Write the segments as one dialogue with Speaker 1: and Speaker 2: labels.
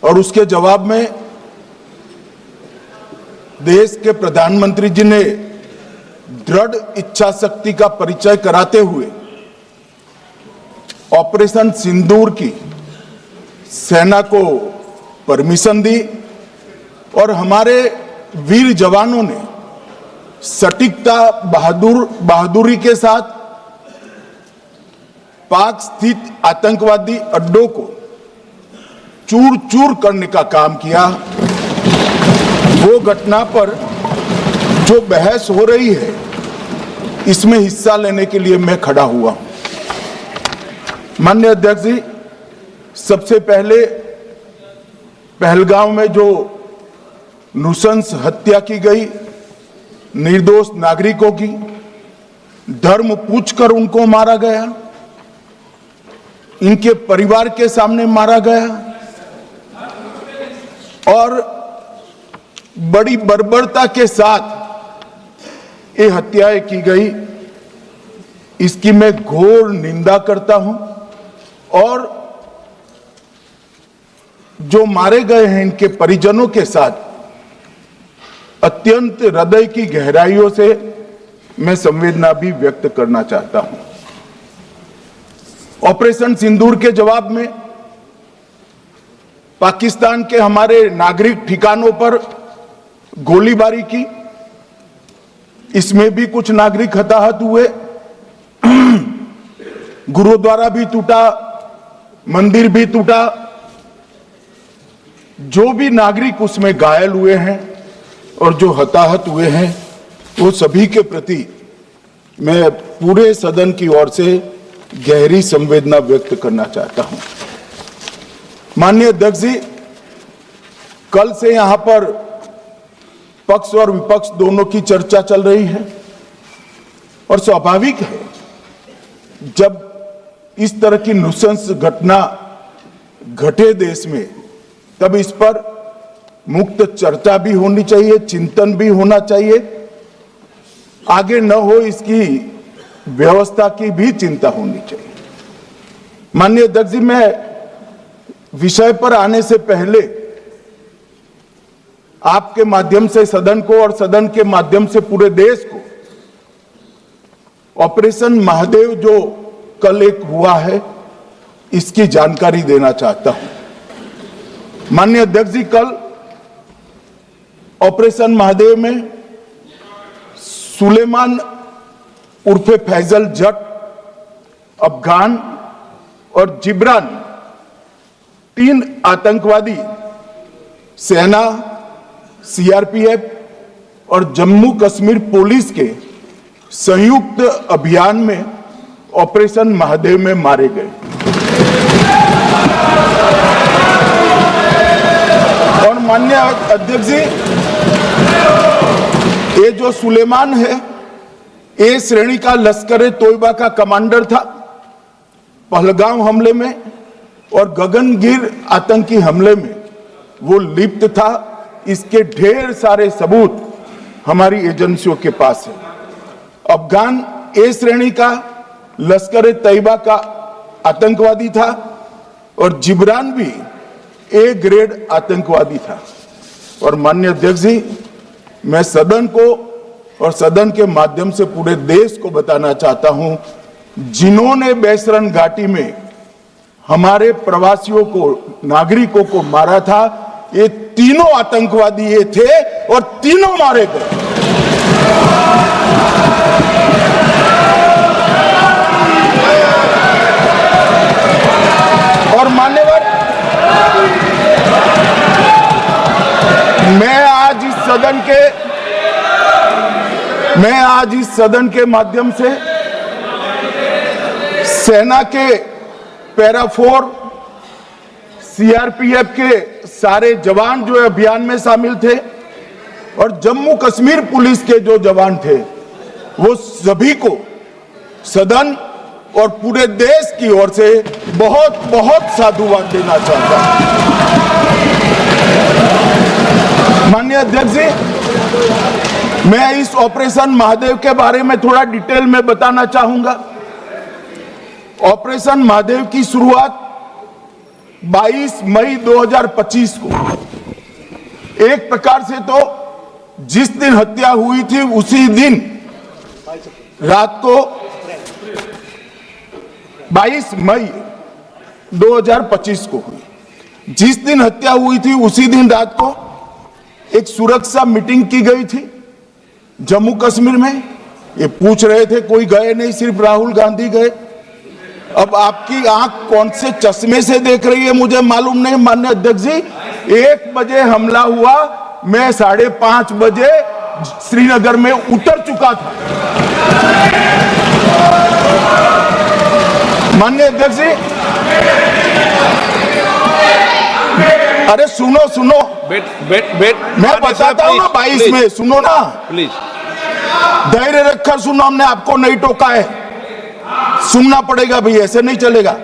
Speaker 1: और उसके जवाब में देश के प्रधानमंत्री जी ने दृढ़ इच्छा शक्ति का परिचय कराते हुए ऑपरेशन सिंदूर की सेना को परमिशन दी और हमारे वीर जवानों ने सटीकता बहादुरी के साथ पाक स्थित आतंकवादी अड्डों को चूर चूर करने का काम किया। वो घटना पर जो बहस हो रही है, इसमें हिस्सा लेने के लिए मैं खड़ा हुआ हूं। माननीय अध्यक्ष जी, सबसे पहले पहलगांव में जो नृशंस हत्या की गई निर्दोष नागरिकों की, धर्म पूछकर उनको मारा गया, इनके परिवार के सामने मारा गया और बड़ी बर्बरता के साथ ये हत्याएं की गई, इसकी मैं घोर निंदा करता हूं। और जो मारे गए हैं इनके परिजनों के साथ अत्यंत हृदय की गहराइयों से मैं संवेदना भी व्यक्त करना चाहता हूं। ऑपरेशन सिंदूर के जवाब में पाकिस्तान के हमारे नागरिक ठिकानों पर गोलीबारी की, इसमें भी कुछ नागरिक हताहत हुए, गुरुद्वारा भी टूटा, मंदिर भी टूटा, जो भी नागरिक उसमें घायल हुए हैं और जो हताहत हुए हैं वो सभी के प्रति मैं पूरे सदन की ओर से गहरी संवेदना व्यक्त करना चाहता हूं। माननीय अध्यक्ष जी, कल से यहां पर पक्ष और विपक्ष दोनों की चर्चा चल रही है और स्वाभाविक है, जब इस तरह की नृशंस घटना घटे देश में तब इस पर मुक्त चर्चा भी होनी चाहिए, चिंतन भी होना चाहिए, आगे न हो इसकी व्यवस्था की भी चिंता होनी चाहिए। माननीय अध्यक्ष जी, मैं विषय पर आने से पहले आपके माध्यम से सदन को और सदन के माध्यम से पूरे देश को ऑपरेशन महादेव जो कल एक हुआ है इसकी जानकारी देना चाहता हूं। माननीय अध्यक्ष जी, कल ऑपरेशन महादेव में सुलेमान उर्फे फैजल जट, अफगान और जिब्रान, 3 आतंकवादी सेना, सीआरपीएफ और जम्मू कश्मीर पुलिस के संयुक्त अभियान में ऑपरेशन महादेव में मारे गए। और माननीय अध्यक्ष जी, ये जो सुलेमान है, ए श्रेणी का लश्कर तोयबा का कमांडर था पहलगाम हमले में, और गगनगिर आतंकी हमले में वो लिप्त था। इसके ढेर सारे सबूत हमारी एजेंसियों के पास है। अफगान ए श्रेणी का लश्कर तैयबा का आतंकवादी था और जिब्रान भी ए ग्रेड आतंकवादी था। और माननीय अध्यक्ष जी, मैं सदन को और सदन के माध्यम से पूरे देश को बताना चाहता हूं, जिन्होंने बैसरन घाटी में हमारे प्रवासियों को, नागरिकों को मारा था, ये तीनों आतंकवादी ये थे और तीनों मारे गए। और मान्यवर, मैं आज इस सदन के माध्यम से सेना के पैरा 4, सीआरपीएफ के सारे जवान जो अभियान में शामिल थे और जम्मू कश्मीर पुलिस के जो जवान थे, वो सभी को सदन और पूरे देश की ओर से बहुत बहुत साधुवाद देना चाहता हूं। माननीय अध्यक्ष जी, मैं इस ऑपरेशन महादेव के बारे में थोड़ा डिटेल में बताना चाहूंगा। ऑपरेशन महादेव की शुरुआत 22 मई 2025 को एक प्रकार से तो जिस दिन हत्या हुई थी उसी दिन रात को 22 मई 2025 को हुई। जिस दिन हत्या हुई थी उसी दिन रात को एक सुरक्षा मीटिंग की गई थी जम्मू कश्मीर में। ये पूछ रहे थे, कोई गए नहीं, सिर्फ राहुल गांधी गए। अब आपकी आंख कौन से चश्मे से देख रही है मुझे मालूम नहीं माननीय अध्यक्ष जी। 1 बजे हमला हुआ, मैं 5:30 बजे श्रीनगर में उतर चुका था। माननीय अध्यक्ष जी, अरे सुनो सुनो, मैं बताता हूँ ना 22 में, सुनो ना
Speaker 2: प्लीज,
Speaker 1: धैर्य रखकर सुनो, हमने आपको नहीं टोका है, सुनना पड़ेगा भाई, ऐसे नहीं चलेगा।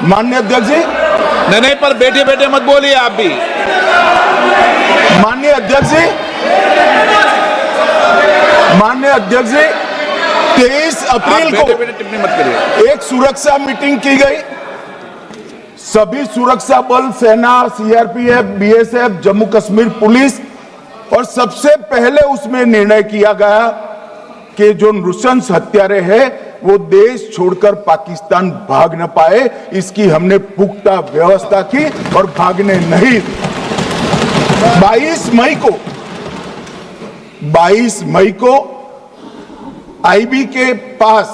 Speaker 1: माननीय अध्यक्ष जी,
Speaker 2: नहीं, पर बैठे बैठे मत बोलिए आप भी।
Speaker 1: माननीय अध्यक्ष जी, 23 अप्रैल को
Speaker 2: टिप्पणी मत करिए।
Speaker 1: एक सुरक्षा मीटिंग की गई। सभी सुरक्षा बल, सेना, CRPF, BSF, Jammu Kashmir police, और सबसे पहले उसमें निर्णय किया गया कि जो नृशंस हत्यारे हैं वो देश छोड़कर पाकिस्तान भाग न पाए, इसकी हमने पुख्ता व्यवस्था की और भागने नहीं। 22 मई को आईबी के पास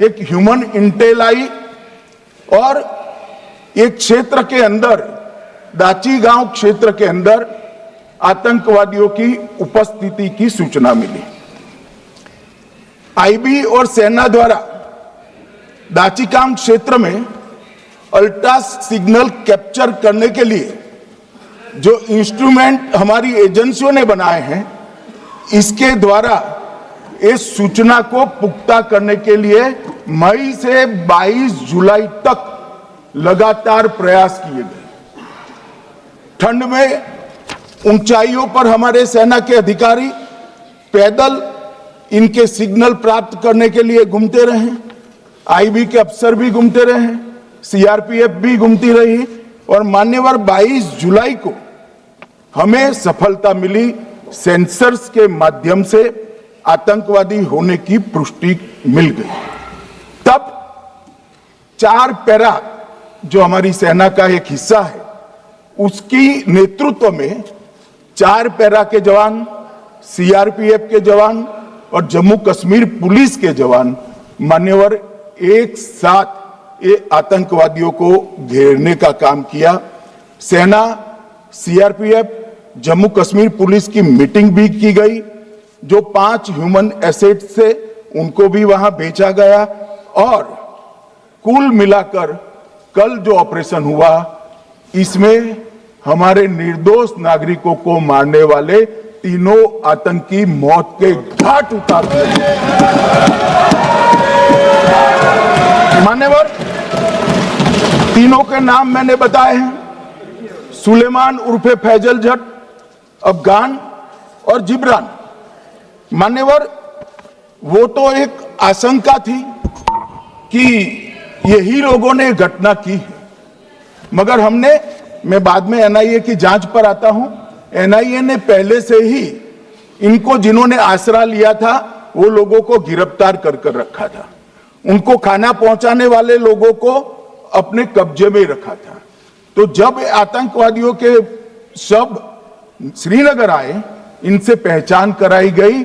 Speaker 1: एक ह्यूमन इंटेल आई और एक क्षेत्र के अंदर, दाची गांव क्षेत्र के अंदर आतंकवादियों की उपस्थिति की सूचना मिली। आईबी और सेना द्वारा दाचीकाम क्षेत्र में अल्ट्रा सिग्नल कैप्चर करने के लिए जो इंस्ट्रूमेंट हमारी एजेंसियों ने बनाए हैं, इसके द्वारा इस सूचना को पुख्ता करने के लिए मई से 22 जुलाई तक लगातार प्रयास किए गए। ठंड में ऊंचाइयों पर हमारे सेना के अधिकारी पैदल इनके सिग्नल प्राप्त करने के लिए घूमते रहे, आईबी के अफसर भी घूमते रहे, सीआरपीएफ भी घूमती रही, और मान्यवर 22 जुलाई को हमें सफलता मिली। सेंसर्स के माध्यम से आतंकवादी होने की पुष्टि मिल गई। तब 4 पैरा जो हमारी सेना का एक हिस्सा है, उसकी नेतृत्व में 4 पैरा के जवान, सीआरपीएफ के जवान और जम्मू कश्मीर पुलिस के जवान मान्यवर एक साथ ये आतंकवादियों को घेरने का काम किया। सेना, सीआरपीएफ, जम्मू कश्मीर पुलिस की मीटिंग भी की गई। जो 5 ह्यूमन एसेट्स थे उनको भी वहां भेजा गया, और कुल मिलाकर कल जो ऑपरेशन हुआ, इसमें हमारे निर्दोष नागरिकों को मारने वाले तीनों आतंकी मौत के घाट उतार दिए। मान्यवर, तीनों के नाम मैंने बताए हैं, सुलेमान उर्फे फैजल जट, अफगान और जिब्रान। मान्यवर, वो तो एक आशंका थी कि यही लोगों ने घटना की है, मगर मैं बाद में एनआईए की जांच पर आता हूं, एनआईए ने पहले से ही इनको, जिन्होंने आसरा लिया था, वो लोगों को गिरफ्तार कर रखा था। उनको खाना पहुंचाने वाले लोगों को अपने कब्जे में रखा था। तो जब आतंकवादियों के शव श्रीनगर आए, इनसे पहचान कराई गई।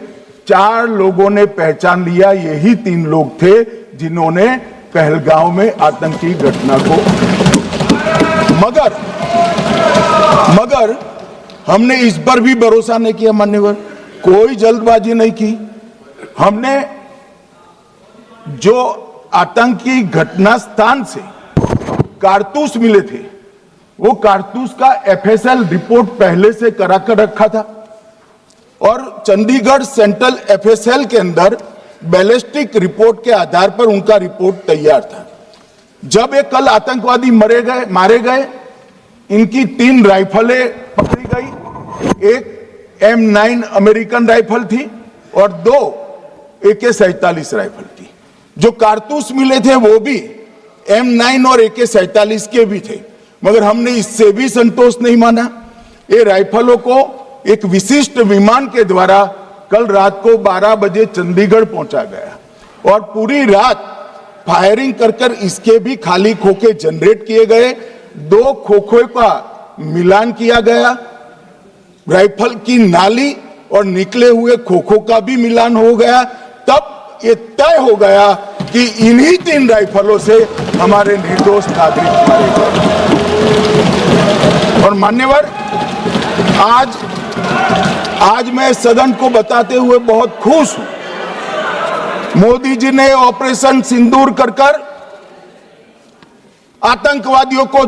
Speaker 1: 4 लोगों ने पहचान लिया, यही 3 लोग थे जिन्होंने पहलगांव में आतंकी घटना को, मगर हमने इस पर भी भरोसा नहीं किया मान्यवर, कोई जल्दबाजी नहीं की। हमने जो आतंकी घटना स्थान से कारतूस मिले थे, वो कारतूस का एफएसएल रिपोर्ट पहले से करा कर रखा था, और चंडीगढ़ सेंट्रल एफएसएल के अंदर बैलिस्टिक रिपोर्ट के आधार पर उनका रिपोर्ट तैयार था। जब ये कल आतंकवादी मारे गए, इनकी 3 राइफलें पकड़ी गई। एक M9 अमेरिकन राइफल थी और 2 AK-47 राइफल थी। जो कारतूस मिले थे वो भी M9 और AK-47 के भी थे, मगर हमने इससे भी संतोष नहीं माना। ये राइफलों को एक विशिष्ट विमान के द्वारा कल रात को 12 बजे चंडीगढ़ पहुंचा गया और पूरी रात फायरिंग कर कर इसके भी खाली खोखे जनरेट किए गए। 2 खोखों का मिलान किया गया, राइफल की नाली और निकले हुए खोखों का भी मिलान हो गया। तब ये तय हो गया कि इन्हीं 3 राइफलों से हमारे निर्दोष नागरिक मारे गए। और मान्यवर, आज मैं सदन को बताते हुए बहुत खुश हूं। मोदी जी ने ऑपरेशन सिंदूर कर आतंकवादियों को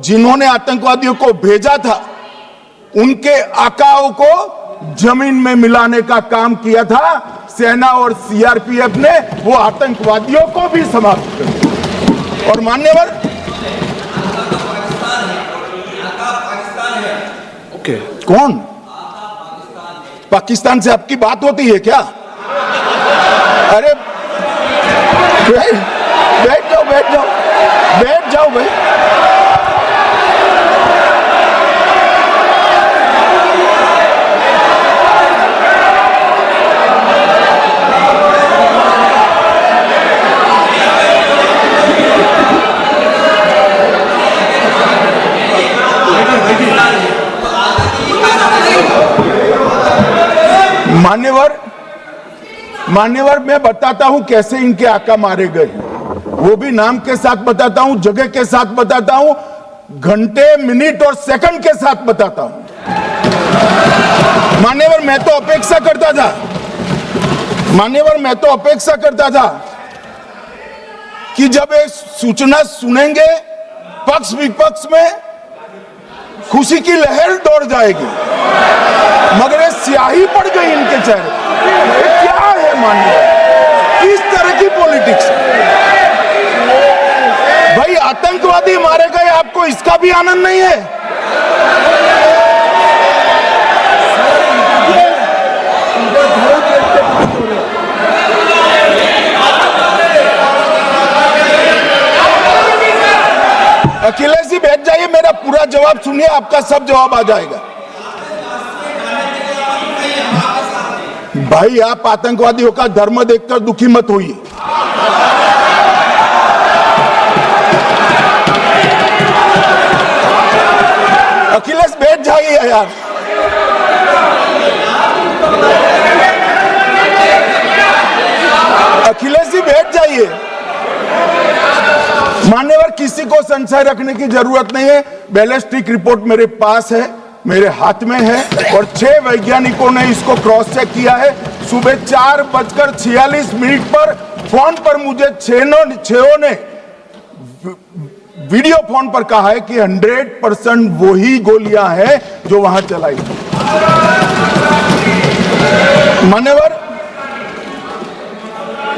Speaker 1: जिन्होंने आतंकवादियों को भेजा था, उनके आकाओं को जमीन में मिलाने का काम किया था। सेना और सीआरपीएफ ने वो आतंकवादियों को भी समाप्त कर दिया। और मान्यवर, कौन पाकिस्तान से आपकी बात होती है क्या? अरे बैठ जाओ भाई। मान्यवर, मैं बताता हूं कैसे इनके आका मारे गए, वो भी नाम के साथ बताता हूं, जगह के साथ बताता हूं, घंटे, मिनट और सेकंड के साथ बताता हूं। मान्यवर, मैं तो अपेक्षा करता था कि जब एक सूचना सुनेंगे पक्ष विपक्ष में खुशी की लहर दौड़ जाएगी, मगर ये स्याही पड़ गई इनके चेहरे। क्या है मान्यवर, किस तरह की पॉलिटिक्स? भाई आतंकवादी मारे गए, आपको इसका भी आनंद नहीं है? अखिलेश जी बैठ जाइए, मेरा पूरा जवाब सुनिए, आपका सब जवाब आ जाएगा। भाई आप आतंकवादियों का धर्म देखकर दुखी मत होइए। अखिलेश बैठ जाइए यार। अखिलेश जी बैठ जाइए। मान्यवर, किसी को संशय रखने की जरूरत नहीं है। बैलिस्टिक रिपोर्ट मेरे पास है, मेरे हाथ में है, और 6 वैज्ञानिकों ने इसको क्रॉस चेक किया है। सुबह 4:46 पर फोन पर मुझे 6 ने वीडियो फोन पर कहा है कि 100% वही गोलियां हैं जो वहां चलाई। मान्यवर,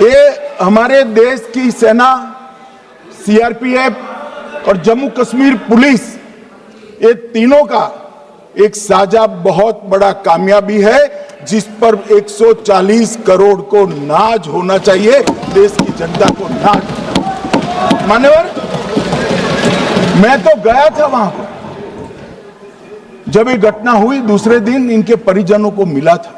Speaker 1: ये हमारे देश की सेना, सीआरपीएफ और जम्मू कश्मीर पुलिस, ये तीनों का एक साझा बहुत बड़ा कामयाबी है, जिस पर 140 करोड़ को नाज होना चाहिए, देश की जनता को नाज। मान्यवर, मैं तो गया था वहां पर जब ये घटना हुई। दूसरे दिन इनके परिजनों को मिला था।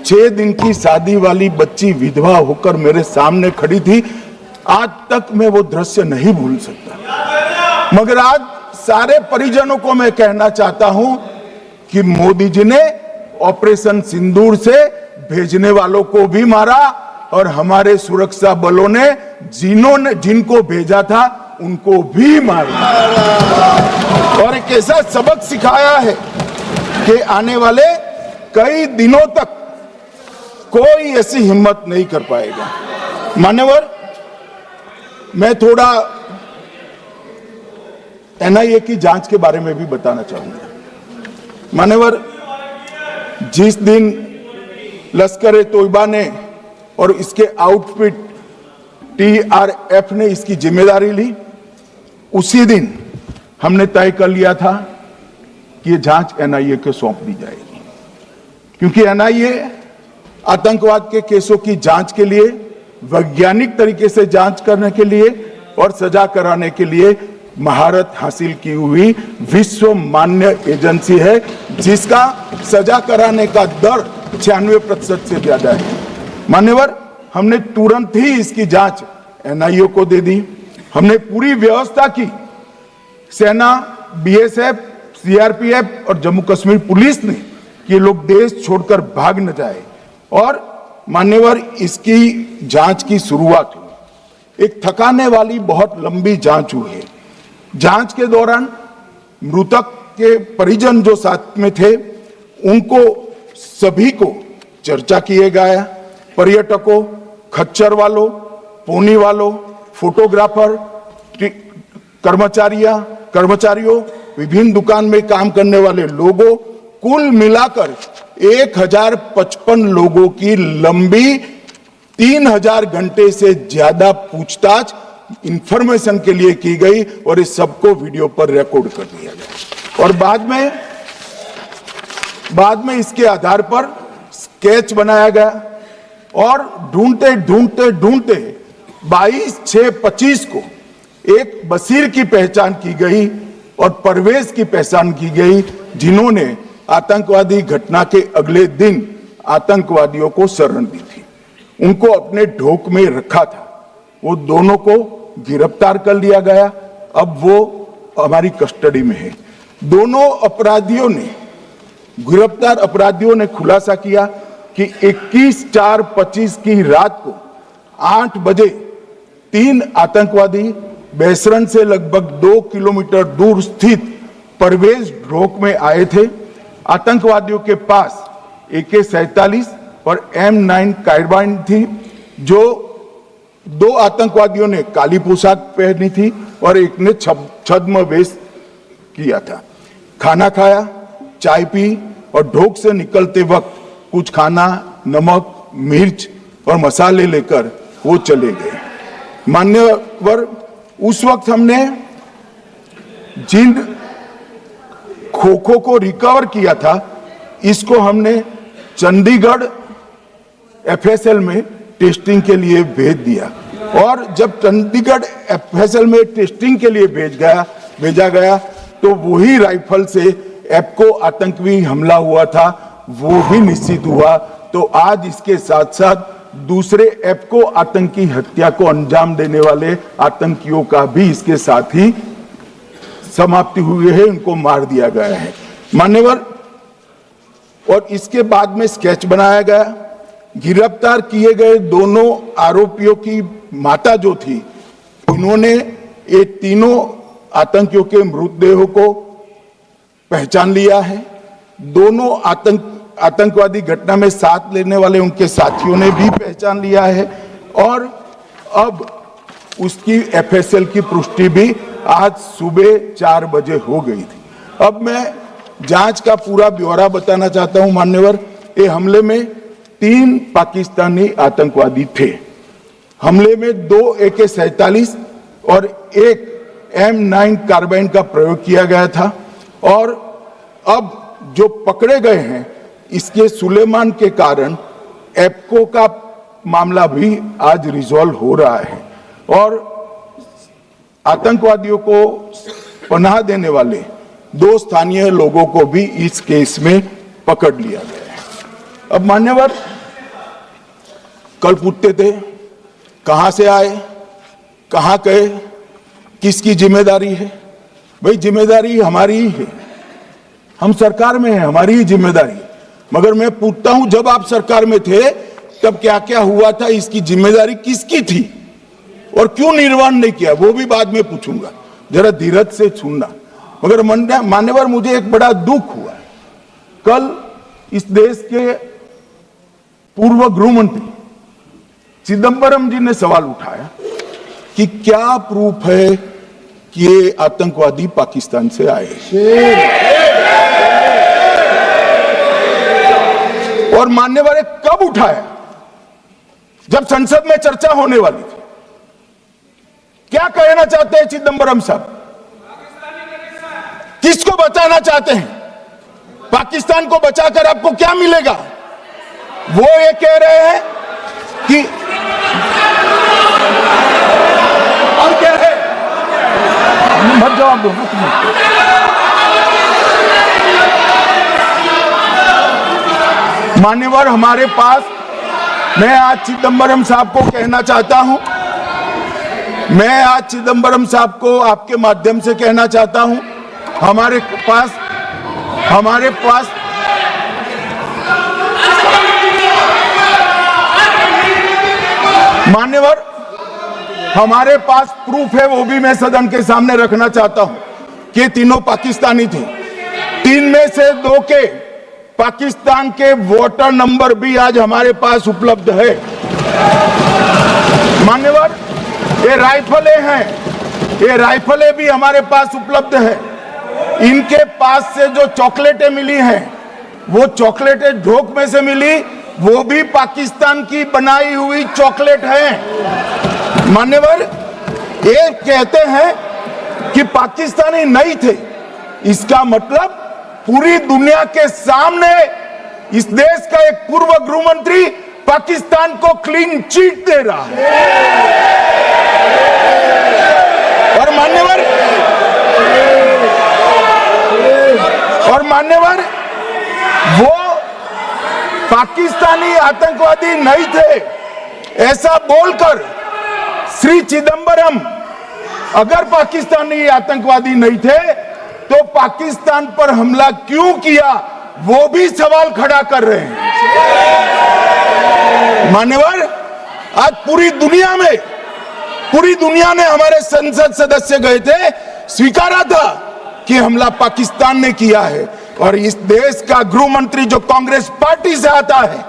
Speaker 1: 6 दिन की शादी वाली बच्ची विधवा होकर मेरे सामने खड़ी थी। आज तक मैं वो दृश्य नहीं भूल सकता। मगर आज सारे परिजनों को मैं कहना चाहता हूं कि मोदी जी ने ऑपरेशन सिंदूर से भेजने वालों को भी मारा, और हमारे सुरक्षा बलों ने जिनको भेजा था उनको भी मारा, और एक ऐसा सबक सिखाया है कि आने वाले कई दिनों तक कोई ऐसी हिम्मत नहीं कर पाएगा। मान्यवर, मैं थोड़ा एनआईए की जांच के बारे में भी बताना चाहूंगा। मान्यवर, जिस दिन लश्कर-ए-तोयबा ने और इसके आउटफिट टीआरएफ ने इसकी जिम्मेदारी ली, उसी दिन हमने तय कर लिया था कि ये जांच एनआईए को सौंप दी जाएगी, क्योंकि एनआईए आतंकवाद के केसों की जांच के लिए, वैज्ञानिक तरीके से जांच करने के लिए और सजा कराने के लिए महारत हासिल की हुई विश्व मान्य एजेंसी है, जिसका सजा कराने का दर 96% से ज्यादा है। मान्यवर, हमने तुरंत ही इसकी जांच एनआईए को दे दी। हमने पूरी व्यवस्था की, सेना, बीएसएफ, सीआरपीएफ और जम्मू कश्मीर पुलिस ने कि ये लोग देश छोड़कर भाग न जाए। और मान्यवर, इसकी जांच की शुरुआत हुई। एक थकाने वाली बहुत लंबी जांच हुई है। जांच के दौरान मृतक के परिजन जो साथ में थे, उनको सभी को चर्चा किए गया। पर्यटकों, खच्चर वालों, पोनी वालों, फोटोग्राफर, कर्मचारियों, विभिन्न दुकान में काम करने वाले लोगों, कुल मिलाकर 1055 लोगों की लंबी 3000 घंटे से ज्यादा पूछताछ इंफॉर्मेशन के लिए की गई और इस सबको वीडियो पर रिकॉर्ड कर दिया गया। और बाद में इसके आधार पर स्केच बनाया गया और ढूंढते 22/6/25 को एक बशीर की पहचान की गई और परवेज की पहचान की गई, जिन्होंने आतंकवादी घटना के अगले दिन आतंकवादियों को शरण दी थी। उनको अपने ढोक में रखा था। वो दोनों को गिरफ्तार कर लिया गया। अब वो हमारी कस्टडी में है। दोनों गिरफ्तार अपराधियों ने खुलासा किया कि 21/4/25 की रात को 8 बजे 3 आतंकवादी बेसरन से लगभग 2 किलोमीटर दूर स्थित परवेज ढोक में आए थे। आतंकवादियों के पास AK-47 और M9 कार्बाइन थी। जो 2 आतंकवादियों ने काली पोशाक पहनी थी और एक ने छद्म वेश किया था। खाना खाया, चाय पी और ढोक से निकलते वक्त कुछ खाना, नमक, मिर्च और मसाले लेकर वो चले गए। मान्यवर, उस वक्त हमने जिन खोखों को रिकवर किया था, इसको हमने चंडीगढ़ FSL में टेस्टिंग के लिए भेज दिया। और जब चंडीगढ़ FSL में टेस्टिंग के लिए भेजा गया तो वही राइफल से एप्को आतंकी हमला हुआ था, वो भी निश्चित हुआ। तो आज इसके साथ साथ दूसरे एप्को आतंकी हत्या को अंजाम देने वाले आतंकियों का भी इसके साथ ही समाप्ति हुई है, उनको मार दिया गया है। मान्यवर, और इसके बाद में स्केच बनाया गया। गिरफ्तार किए गए दोनों आरोपियों की माता जो थी, इन्होंने ये तीनों आतंकियों के मृतदेहों को पहचान लिया है। दोनों आतंकवादी घटना में साथ लेने वाले उनके साथियों ने भी पहचान लिया है। और अब उसकी FSL की पुष्टि भी आज सुबह 4 बजे हो गई थी। अब मैं जांच का पूरा ब्यौरा बताना चाहता हूं। मान्यवर, ये हमले में 3 पाकिस्तानी आतंकवादी थे। हमले में 2 AK-47 और 1 M9 कार्बाइन का प्रयोग किया गया था। और अब जो पकड़े गए हैं, इसके सुलेमान के कारण एप्को का मामला भी आज रिजॉल्व हो रहा है और आतंकवादियों को पनाह देने वाले 2 स्थानीय लोगों को भी इस केस में पकड़ लिया गया है। अब मान्यवर, कल पूछते थे कहां से आए, कहां गए, किसकी जिम्मेदारी है। भाई, जिम्मेदारी हमारी ही है। हम सरकार में हैं, हमारी ही जिम्मेदारी। मगर मैं पूछता हूं, जब आप सरकार में थे तब क्या क्या हुआ था, इसकी जिम्मेदारी किसकी थी और क्यों निर्वहन नहीं किया, वो भी बाद में पूछूंगा। जरा धीरज से सुनना। मगर मान्यवर, मुझे एक बड़ा दुख हुआ। कल इस देश के पूर्व गृह मंत्री चिदंबरम जी ने सवाल उठाया कि क्या प्रूफ है कि ये आतंकवादी पाकिस्तान से आए। और मान्यवर, कब उठाया? जब संसद में चर्चा होने वाली थी। क्या कहना चाहते हैं चिदंबरम साहब? किसको बचाना चाहते हैं? पाकिस्तान को बचाकर आपको क्या मिलेगा? वो ये कह रहे हैं कि और क्या है मत जवाब दो, मत। मान्यवर, हमारे पास, मैं आज चिदम्बरम साहब को कहना चाहता हूं, मैं आज चिदम्बरम साहब को आपके माध्यम से कहना चाहता हूं, हमारे पास मान्यवर, हमारे पास प्रूफ है, वो भी मैं सदन के सामने रखना चाहता हूं कि तीनों पाकिस्तानी थे। 3 में से 2 के पाकिस्तान के वोटर नंबर भी आज हमारे पास उपलब्ध है। मान्यवर, ये राइफलें हैं, ये राइफलें भी हमारे पास उपलब्ध है। इनके पास से जो चॉकलेटें मिली हैं, वो चॉकलेटें ढोक में से मिली, वो भी पाकिस्तान की बनाई हुई चॉकलेट है। मान्यवर, ये कहते हैं कि पाकिस्तानी नहीं थे, इसका मतलब पूरी दुनिया के सामने इस देश का एक पूर्व गृह मंत्री पाकिस्तान को क्लीन चिट दे रहा है। और मान्यवर, वो पाकिस्तानी आतंकवादी नहीं थे, ऐसा बोलकर श्री चिदम्बरम अगर पाकिस्तानी आतंकवादी नहीं थे तो पाकिस्तान पर हमला क्यों किया, वो भी सवाल खड़ा कर रहे हैं। मान्यवर, आज पूरी दुनिया ने हमारे संसद सदस्य गए थे, स्वीकारा था कि हमला पाकिस्तान ने किया है। और इस देश का गृह मंत्री जो कांग्रेस पार्टी से आता है,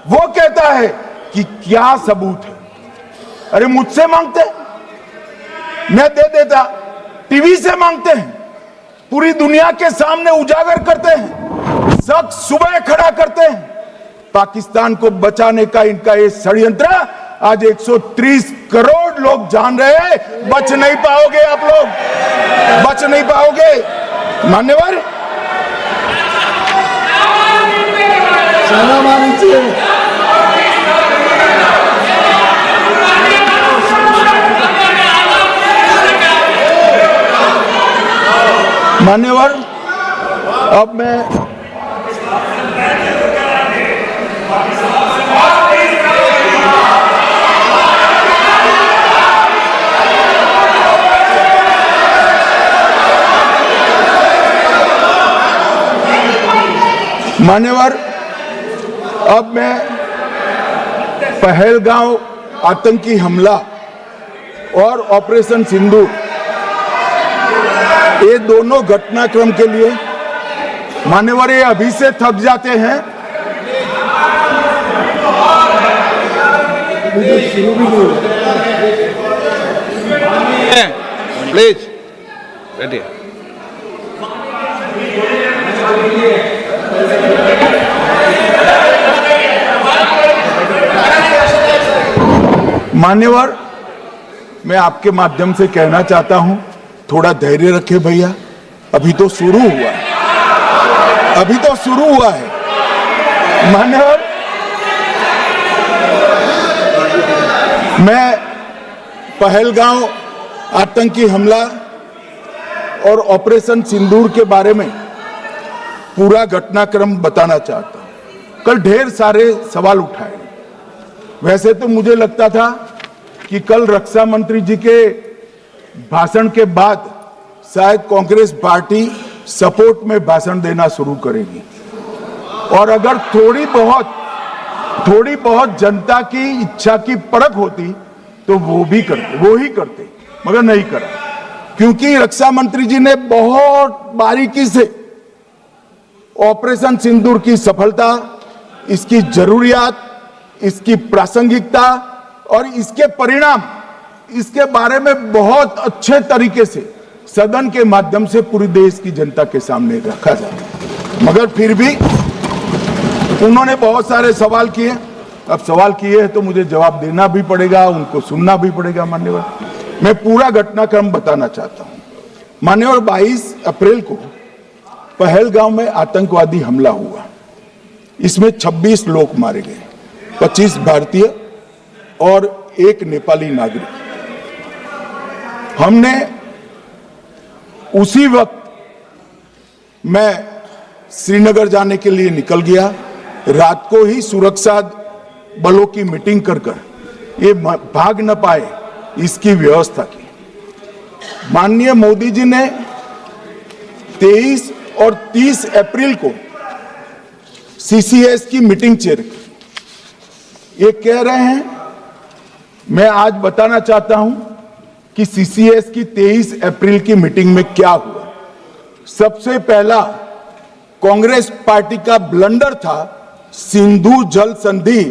Speaker 1: वो कहता है कि क्या सबूत है। अरे मुझसे मांगते, मैं दे देता, टीवी से मांगते हैं, पूरी दुनिया के सामने उजागर करते हैं, सब सुबह खड़ा करते हैं। पाकिस्तान को बचाने का इनका ये षड्यंत्र आज 130 करोड़ लोग जान रहे हैं। बच नहीं पाओगे आप लोग, बच नहीं पाओगे। मान्यवर, मान्यवर, अब मैं पहलगांव आतंकी हमला और ऑपरेशन सिंदूर, ये दोनों घटनाक्रम के लिए मान्यवर ये अभी से थक जाते हैं।
Speaker 2: प्लीज बैठिए।
Speaker 1: मान्यवर, मैं आपके माध्यम से कहना चाहता हूं, थोड़ा धैर्य रखे भैया, अभी तो शुरू हुआ है, अभी तो शुरू हुआ है। मान्यवर, मैं पहलगांव आतंकी हमला और ऑपरेशन सिंदूर के बारे में पूरा घटनाक्रम बताना चाहता हूं। कल ढेर सारे सवाल उठाए, वैसे तो मुझे लगता था कि कल रक्षा मंत्री जी के भाषण के बाद शायद कांग्रेस पार्टी सपोर्ट में भाषण देना शुरू करेगी और अगर थोड़ी बहुत जनता की इच्छा की परख होती तो वो ही करते, मगर नहीं करा, क्योंकि रक्षा मंत्री जी ने बहुत बारीकी से ऑपरेशन सिंदूर की सफलता, इसकी जरूरियात, इसकी प्रासंगिकता और इसके परिणाम, इसके बारे में बहुत अच्छे तरीके से सदन के माध्यम से पूरी देश की जनता के सामने रखा जाए। मगर फिर भी उन्होंने बहुत सारे सवाल किए। अब सवाल किए हैं तो मुझे जवाब देना भी पड़ेगा, उनको सुनना भी पड़ेगा। मान्यवर, मैं पूरा घटनाक्रम बताना चाहता हूं। मान्यवर, 22 अप्रैल को पहलगांव में आतंकवादी हमला हुआ, इसमें 26 लोग मारे गए, 25 भारतीय और 1 नेपाली नागरिक। हमने उसी वक्त मैं श्रीनगर जाने के लिए निकल गया। रात को ही सुरक्षा बलों की मीटिंग कर ये भाग न पाए इसकी व्यवस्था की। माननीय मोदी जी ने 23 और 30 अप्रैल को सीसीएस की मीटिंग चेयर की। ये कह रहे हैं, मैं आज बताना चाहता हूं कि सीसीएस की 23 अप्रैल की मीटिंग में क्या हुआ। सबसे पहला कांग्रेस पार्टी का ब्लंडर था सिंधु जल संधि,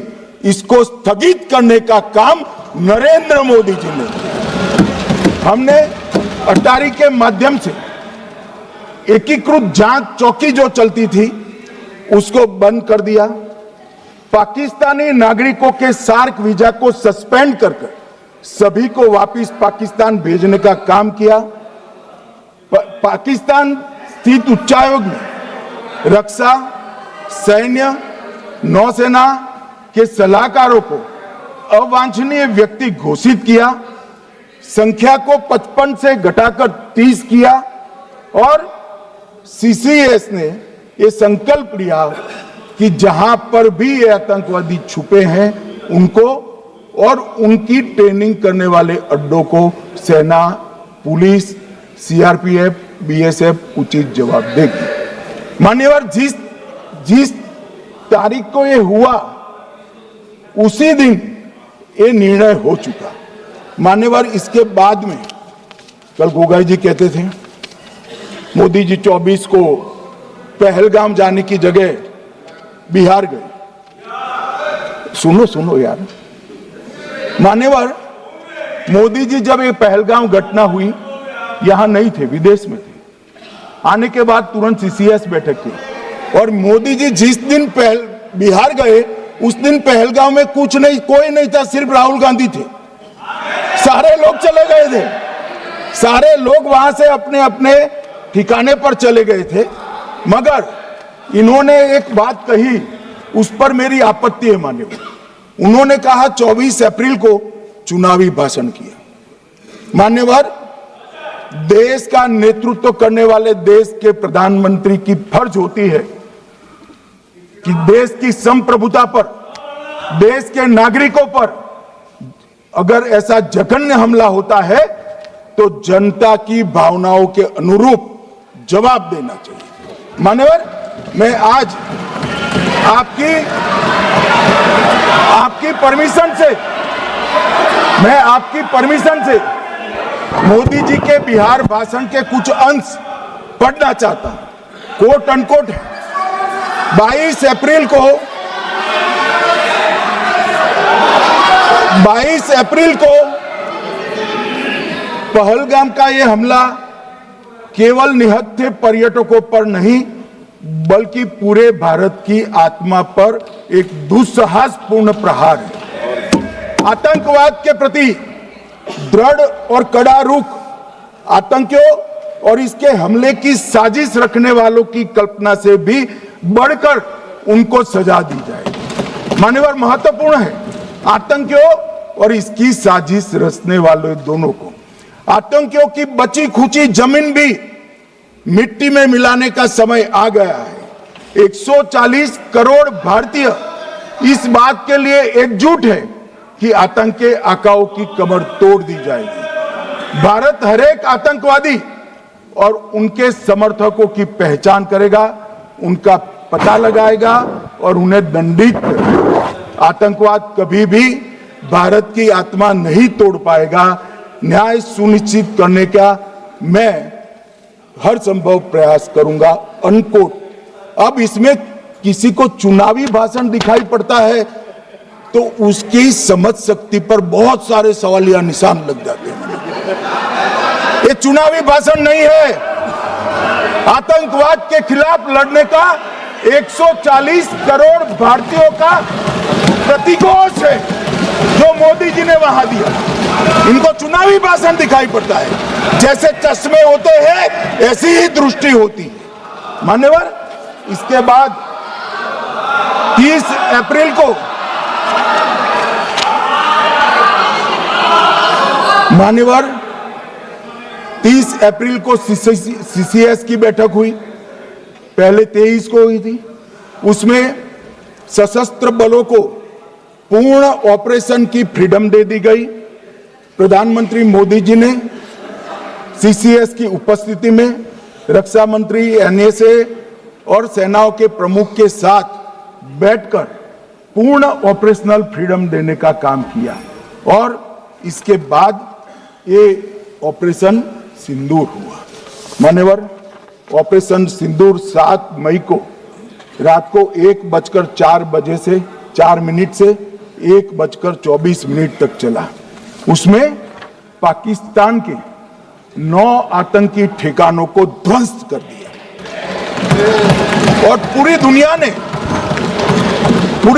Speaker 1: इसको स्थगित करने का काम नरेंद्र मोदी जी ने किया। हमने अटारी के माध्यम से एकीकृत जांच चौकी जो चलती थी उसको बंद कर दिया। पाकिस्तानी नागरिकों के सार्क वीजा को सस्पेंड कर सभी को वापस पाकिस्तान भेजने का काम किया। पाकिस्तान स्थित उच्चायोग में रक्षा, सैन्य, नौसेना के सलाहकारों को अवांछनीय व्यक्ति घोषित किया। संख्या को 55 से घटाकर 30 किया और सीसीएस ने ये संकल्प लिया कि जहां पर भी ये आतंकवादी छुपे हैं उनको और उनकी ट्रेनिंग करने वाले अड्डों को सेना, पुलिस, सीआरपीएफ, बीएसएफ उचित जवाब देगी। मान्यवर, जिस तारीख को ये हुआ उसी दिन ये निर्णय हो चुका। मान्यवर, इसके बाद में कल गोगाई जी कहते थे मोदी जी 24 को पहलगाम जाने की जगह बिहार गए। सुनो यार, मान्यवर, मोदी जी जब ये पहलगाम घटना हुई यहां नहीं थे, विदेश में थे। आने के बाद तुरंत सीसीएस बैठक की और मोदी जी जिस दिन बिहार गए उस दिन पहलगाम में कुछ नहीं, कोई नहीं था, सिर्फ राहुल गांधी थे। सारे लोग चले गए थे, सारे लोग वहां से अपने अपने ठिकाने पर चले गए थे। मगर इन्होंने एक बात कही, उस पर मेरी आपत्ति है मान्यवर। उन्होंने कहा 24 अप्रैल को चुनावी भाषण किया। मान्यवर, देश का नेतृत्व करने वाले देश के प्रधानमंत्री की फर्ज होती है कि देश की संप्रभुता पर, देश के नागरिकों पर अगर ऐसा जघन्य हमला होता है तो जनता की भावनाओं के अनुरूप जवाब देना चाहिए। मान्यवर, मैं आज आपकी परमिशन से मोदी जी के बिहार भाषण के कुछ अंश पढ़ना चाहता हूं। कोट अनकोट है। 22 अप्रैल को पहलगाम का यह हमला केवल निहत्थे पर्यटकों पर नहीं बल्कि पूरे भारत की आत्मा पर एक दुस्साहसपूर्ण प्रहार है। आतंकवाद के प्रति दृढ़ और कड़ा रुख, आतंकियों और इसके हमले की साजिश रखने वालों की कल्पना से भी बढ़कर उनको सजा दी जाए। मान्यवर, महत्वपूर्ण है आतंकियों और इसकी साजिश रचने वाले दोनों को। आतंकियों की बची खुची जमीन भी मिट्टी में मिलाने का समय आ गया है। 140 करोड़ भारतीय इस बात के लिए एकजुट है कि आतंकी आकाओं की कमर तोड़ दी जाएगी। भारत हरेक आतंकवादी और उनके समर्थकों की पहचान करेगा, उनका पता लगाएगा और उन्हें दंडित करेगा। आतंकवाद कभी भी भारत की आत्मा नहीं तोड़ पाएगा। न्याय सुनिश्चित करने का मैं हर संभव प्रयास करूंगा। अनकोट। अब इसमें किसी को चुनावी भाषण दिखाई पड़ता है तो उसकी समझ शक्ति पर बहुत सारे सवालिया निशान लग जाते हैं। ये चुनावी भाषण नहीं है, आतंकवाद के खिलाफ लड़ने का 140 करोड़ भारतीयों का प्रतिघोष है जो मोदी जी ने वहां दिया। इनको चुनावी भाषण दिखाई पड़ता है। जैसे चश्मे होते हैं ऐसी ही दृष्टि होती है। मान्यवर, इसके बाद 30 अप्रैल को मान्यवर 30 अप्रैल को सीसीएस की बैठक हुई, पहले 23 को हुई थी। उसमें सशस्त्र बलों को पूर्ण ऑपरेशन की फ्रीडम दे दी गई। प्रधानमंत्री मोदी जी ने सीसीएस की उपस्थिति में रक्षा मंत्री, एनएसए और सेनाओं के प्रमुख के साथ बैठकर पूर्ण ऑपरेशनल फ्रीडम देने का काम किया और इसके बाद ये ऑपरेशन सिंदूर हुआ। मान्यवर, ऑपरेशन सिंदूर 7 मई को रात को 1:04 से 4 मिनट से 1:24 तक चला। उसमें पाकिस्तान के 9 आतंकी ठिकानों को ध्वस्त कर दिया और पूरी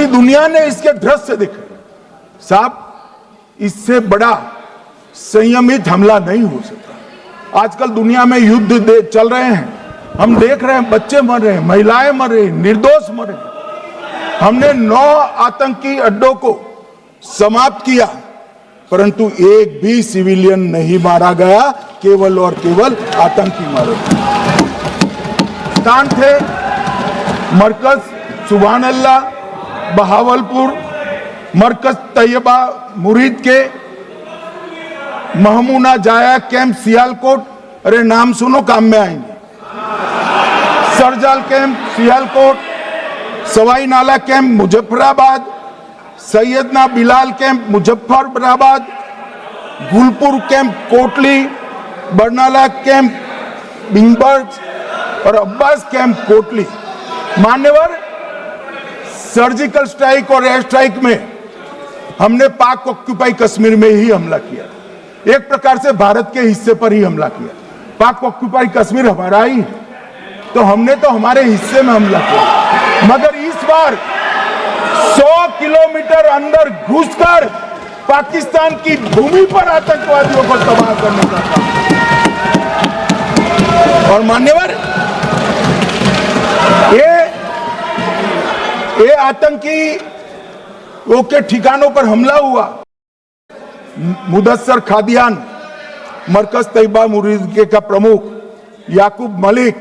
Speaker 1: दुनिया ने इसके दृश्य देखे। साहब, इससे बड़ा संयमित हमला नहीं हो सकता। आजकल दुनिया में युद्ध चल रहे हैं, हम देख रहे हैं, बच्चे मर रहे हैं, महिलाएं मर रही, निर्दोष मर रहे। हमने 9 आतंकी अड्डों को समाप्त किया, परंतु एक भी सिविलियन नहीं मारा गया, केवल और केवल आतंकी मारे। स्थान थे मरकज सुभान अल्लाह बहावलपुर, मरकज तैयबा मुरीद के, महमूना जाया कैंप सियालकोट, अरे नाम सुनो काम में आएंगे, सरजाल camp Sialkot, Sawai Nala camp Muzaffarabad, Syedna Bilal camp Muzaffarabad, Gulpur camp Kotli, Barnala camp बिंगबर्ग और अब्बास कैंप कोटली। मान्यवर, सर्जिकल स्ट्राइक और एयर स्ट्राइक में हमने पाक ऑक्यूपाई कश्मीर में ही हमला किया, एक प्रकार से भारत के हिस्से पर ही हमला किया। पाक ऑक्यूपाई कश्मीर हमारा ही है, तो हमने तो हमारे हिस्से में हमला किया, मगर इस बार 100 किलोमीटर अंदर घुसकर पाकिस्तान की भूमि पर आतंकवादियों को तबाह करने का काम। और मान्यवर, ये आतंकी के ठिकानों पर हमला हुआ। मुदस्सर खादियान, मरकज तैयबा मुरीद का प्रमुख, याकूब मलिक,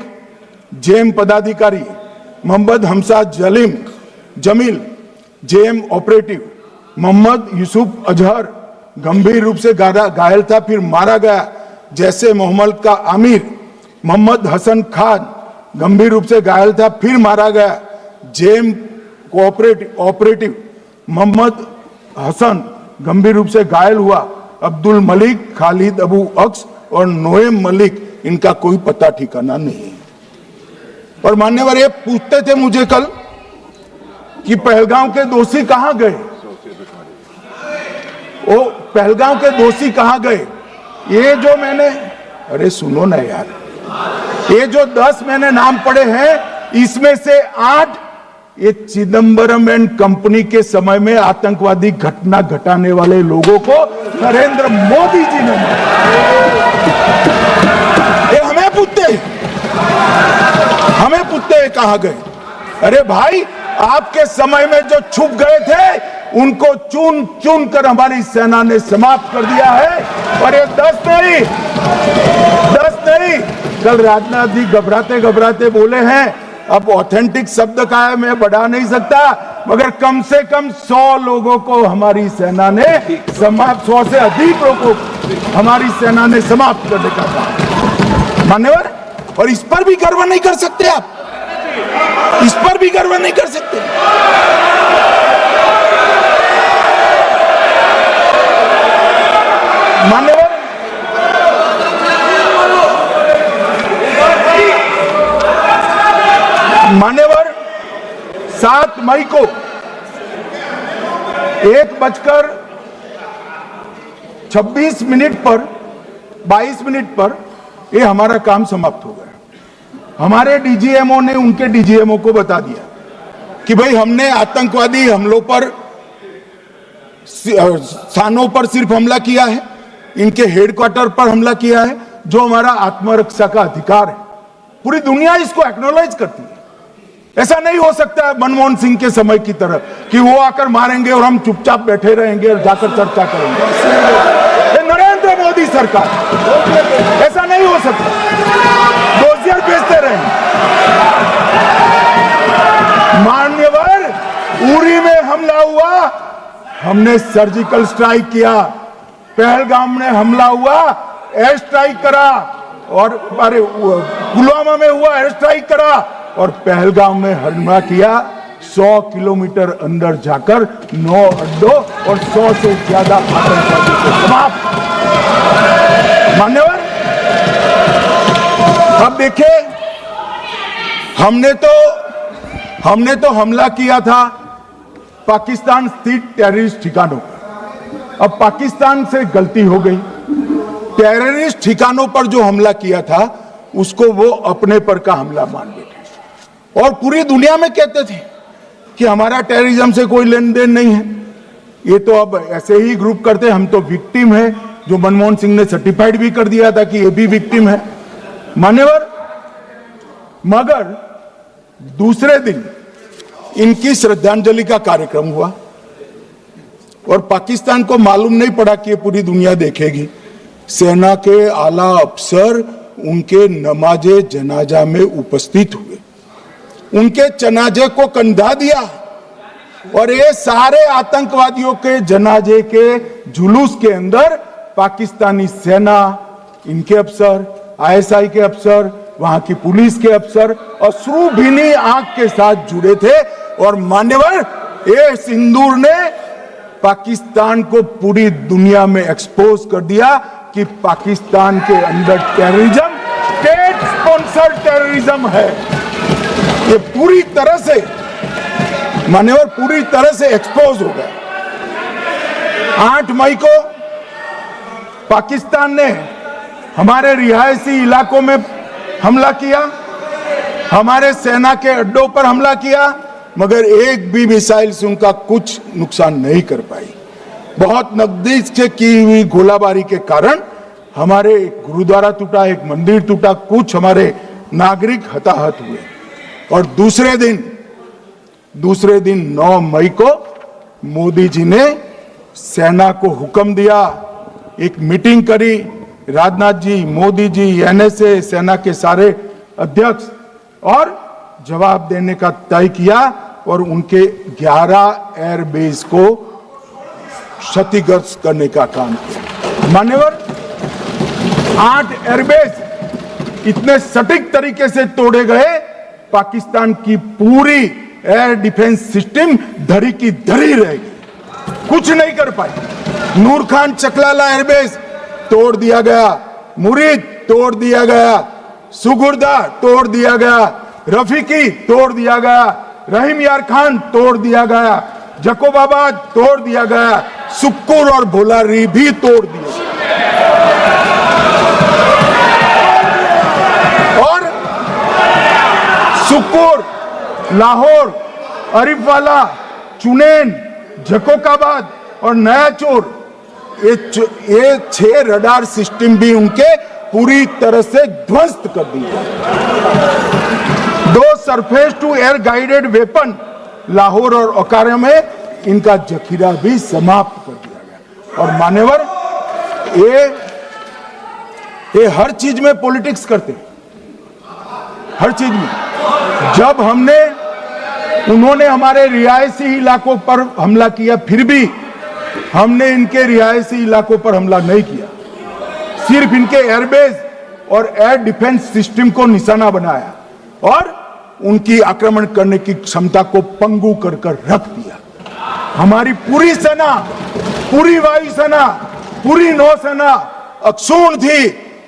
Speaker 1: जेएम पदाधिकारी, मोहम्मद हमसा जमील, जेएम ऑपरेटिव, मोहम्मद यूसुफ अजहर गंभीर रूप से घायल था, फिर मारा गया। जैसे मोहम्मद का आमिर मोहम्मद हसन खान गंभीर रूप से घायल था, फिर मारा गया। जेएम ऑपरेटिव मोहम्मद हसन गंभीर रूप से घायल हुआ। अब्दुल मलिक, खालिद अबू अक्स और नोएम मलिक, इनका कोई पता ठिकाना नहीं। और मान्यवर, ये पूछते थे मुझे कल कि पहलगांव के दोषी कहां गए, वो पहलगांव के दोषी कहां गए। ये जो मैंने, अरे सुनो ना यार, ये जो 10 मैंने नाम पढ़े हैं, इसमें से 8 ये चिदंबरम एंड कंपनी के समय में आतंकवादी घटना घटाने वाले लोगों को नरेंद्र मोदी जी ने मारा। ये हमें पूछते कहां गए। अरे भाई, आपके समय में जो छुप गए थे उनको चुन चुन कर हमारी सेना ने समाप्त कर दिया है। और ये 10 नहीं, कल राजनाथ जी घबराते घबराते बोले हैं, अब ऑथेंटिक शब्द का है, मैं बढ़ा नहीं सकता, मगर कम से कम 100 लोगों को हमारी सेना ने समाप्त, 100 से अधिक लोगों को हमारी सेना ने समाप्त करने का काम। मान्यवर, और इस पर भी गर्व नहीं कर सकते आप, इस पर भी गर्व नहीं कर सकते। मान्यवर, 7 मई को 1:26 पर 22 मिनट पर ये हमारा काम समाप्त हो गया। हमारे डीजीएमओ ने उनके डीजीएमओ को बता दिया कि भाई, हमने आतंकवादी हमलों पर, स्थानों पर सिर्फ हमला किया है, इनके हेडक्वार्टर पर हमला किया है, जो हमारा आत्मरक्षा का अधिकार है। पूरी दुनिया इसको एक्नॉलेज करती है। ऐसा नहीं हो सकता है मनमोहन सिंह के समय की तरह कि वो आकर मारेंगे और हम चुपचाप बैठे रहेंगे और जाकर चर्चा करेंगे। नरेंद्र मोदी सरकार। ऐसा नहीं हो सकता, डोजियर भेजते रहे। मान्यवर, उरी में हमला हुआ, हमने सर्जिकल स्ट्राइक किया। पहलगाम में हमला हुआ, एयर स्ट्राइक करा। और अरे पुलवामा में हुआ, एयर स्ट्राइक करा। और पहलगाम में हमला किया, 100 किलोमीटर अंदर जाकर 9 अड्डों और 100 से ज्यादा आतंकवादियों को समाप्त। मान्यवर, अब देखिए, हमने तो हमला किया था पाकिस्तान स्थित टेररिस्ट ठिकानों पर। अब पाकिस्तान से गलती हो गई, टेररिस्ट ठिकानों पर जो हमला किया था उसको वो अपने पर का हमला मान बैठे और पूरी दुनिया में कहते थे कि हमारा टेररिज्म से कोई लेन देन नहीं है। ये तो अब ऐसे ही ग्रुप करते, हम तो विक्टिम है, जो मनमोहन सिंह ने सर्टिफाइड भी कर दिया था कि ये भी विक्टिम है। मान्यवर, मगर दूसरे दिन इनकी श्रद्धांजलि का कार्यक्रम हुआ और पाकिस्तान को मालूम नहीं पड़ा कि ये पूरी दुनिया देखेगी। सेना के आला अफसर उनके नमाजे जनाजा में उपस्थित हुए, उनके जनाजे को कंधा दिया और ये सारे आतंकवादियों के जनाजे के जुलूस के अंदर पाकिस्तानी सेना, इनके अफसर, आईएसआई के अफसर, वहां की पुलिस के अफसर अश्रुभीनी आंख के साथ जुड़े थे। और मान्यवर, ये सिंदूर ने पाकिस्तान को पूरी दुनिया में एक्सपोज कर दिया कि पाकिस्तान के अंदर टेररिज्म, स्टेट स्पॉन्सर्ड टेररिज्म है। ये पूरी तरह से, मान्यवर, पूरी तरह से एक्सपोज हो गया। 8 मई को पाकिस्तान ने हमारे रिहायशी इलाकों में हमला किया, हमारे सेना के अड्डों पर हमला किया, मगर एक भी मिसाइल से उनका कुछ नुकसान नहीं कर पाई। बहुत नजदीक से की हुई गोलाबारी के कारण हमारे एक गुरुद्वारा टूटा, एक मंदिर टूटा, कुछ हमारे नागरिक हताहत हुए। और दूसरे दिन 9 मई को मोदी जी ने सेना को हुक्म दिया, एक मीटिंग करी, राजनाथ जी, मोदी जी, एनएसए, सेना के सारे अध्यक्ष, और जवाब देने का तय किया और उनके 11 एयरबेस को क्षतिग्रस्त करने का काम किया। मान्यवर, 8 एयरबेस इतने सटीक तरीके से तोड़े गए, पाकिस्तान की पूरी एयर डिफेंस सिस्टम धरी की धरी रहेगी, कुछ नहीं कर पाई। नूर खान चकलाला एयरबेस तोड़ दिया गया, मुरीद तोड़ दिया गया, सुगुर्दा तोड़ दिया गया, रफीकी तोड़ दिया गया, रहीम यार खान तोड़ दिया गया, जकोबाबाद तोड़ दिया गया, सुक्कुर और भोलारी भी तोड़ दिया और सुक्कुर, लाहौर, अरिफवाला, चुनेन, जकोकाबाद और नया चोर, ये 6 रडार सिस्टम भी उनके पूरी तरह से ध्वस्त कर दिए। 2 surface to air guided weapon Lahore और ओकारा में इनका जखीरा भी समाप्त कर दिया गया। और मान्यवर, ये हर चीज में पॉलिटिक्स करते हैं, हर चीज में। जब उन्होंने हमारे रिहायशी इलाकों पर हमला किया, फिर भी हमने इनके रिहायशी इलाकों पर हमला नहीं किया, सिर्फ इनके एयरबेस और एयर डिफेंस सिस्टम को निशाना बनाया और उनकी आक्रमण करने की क्षमता को पंगु कर रख दिया। हमारी पूरी सेना, पूरी वायुसेना, पूरी नौसेना अक्षुण्ण थी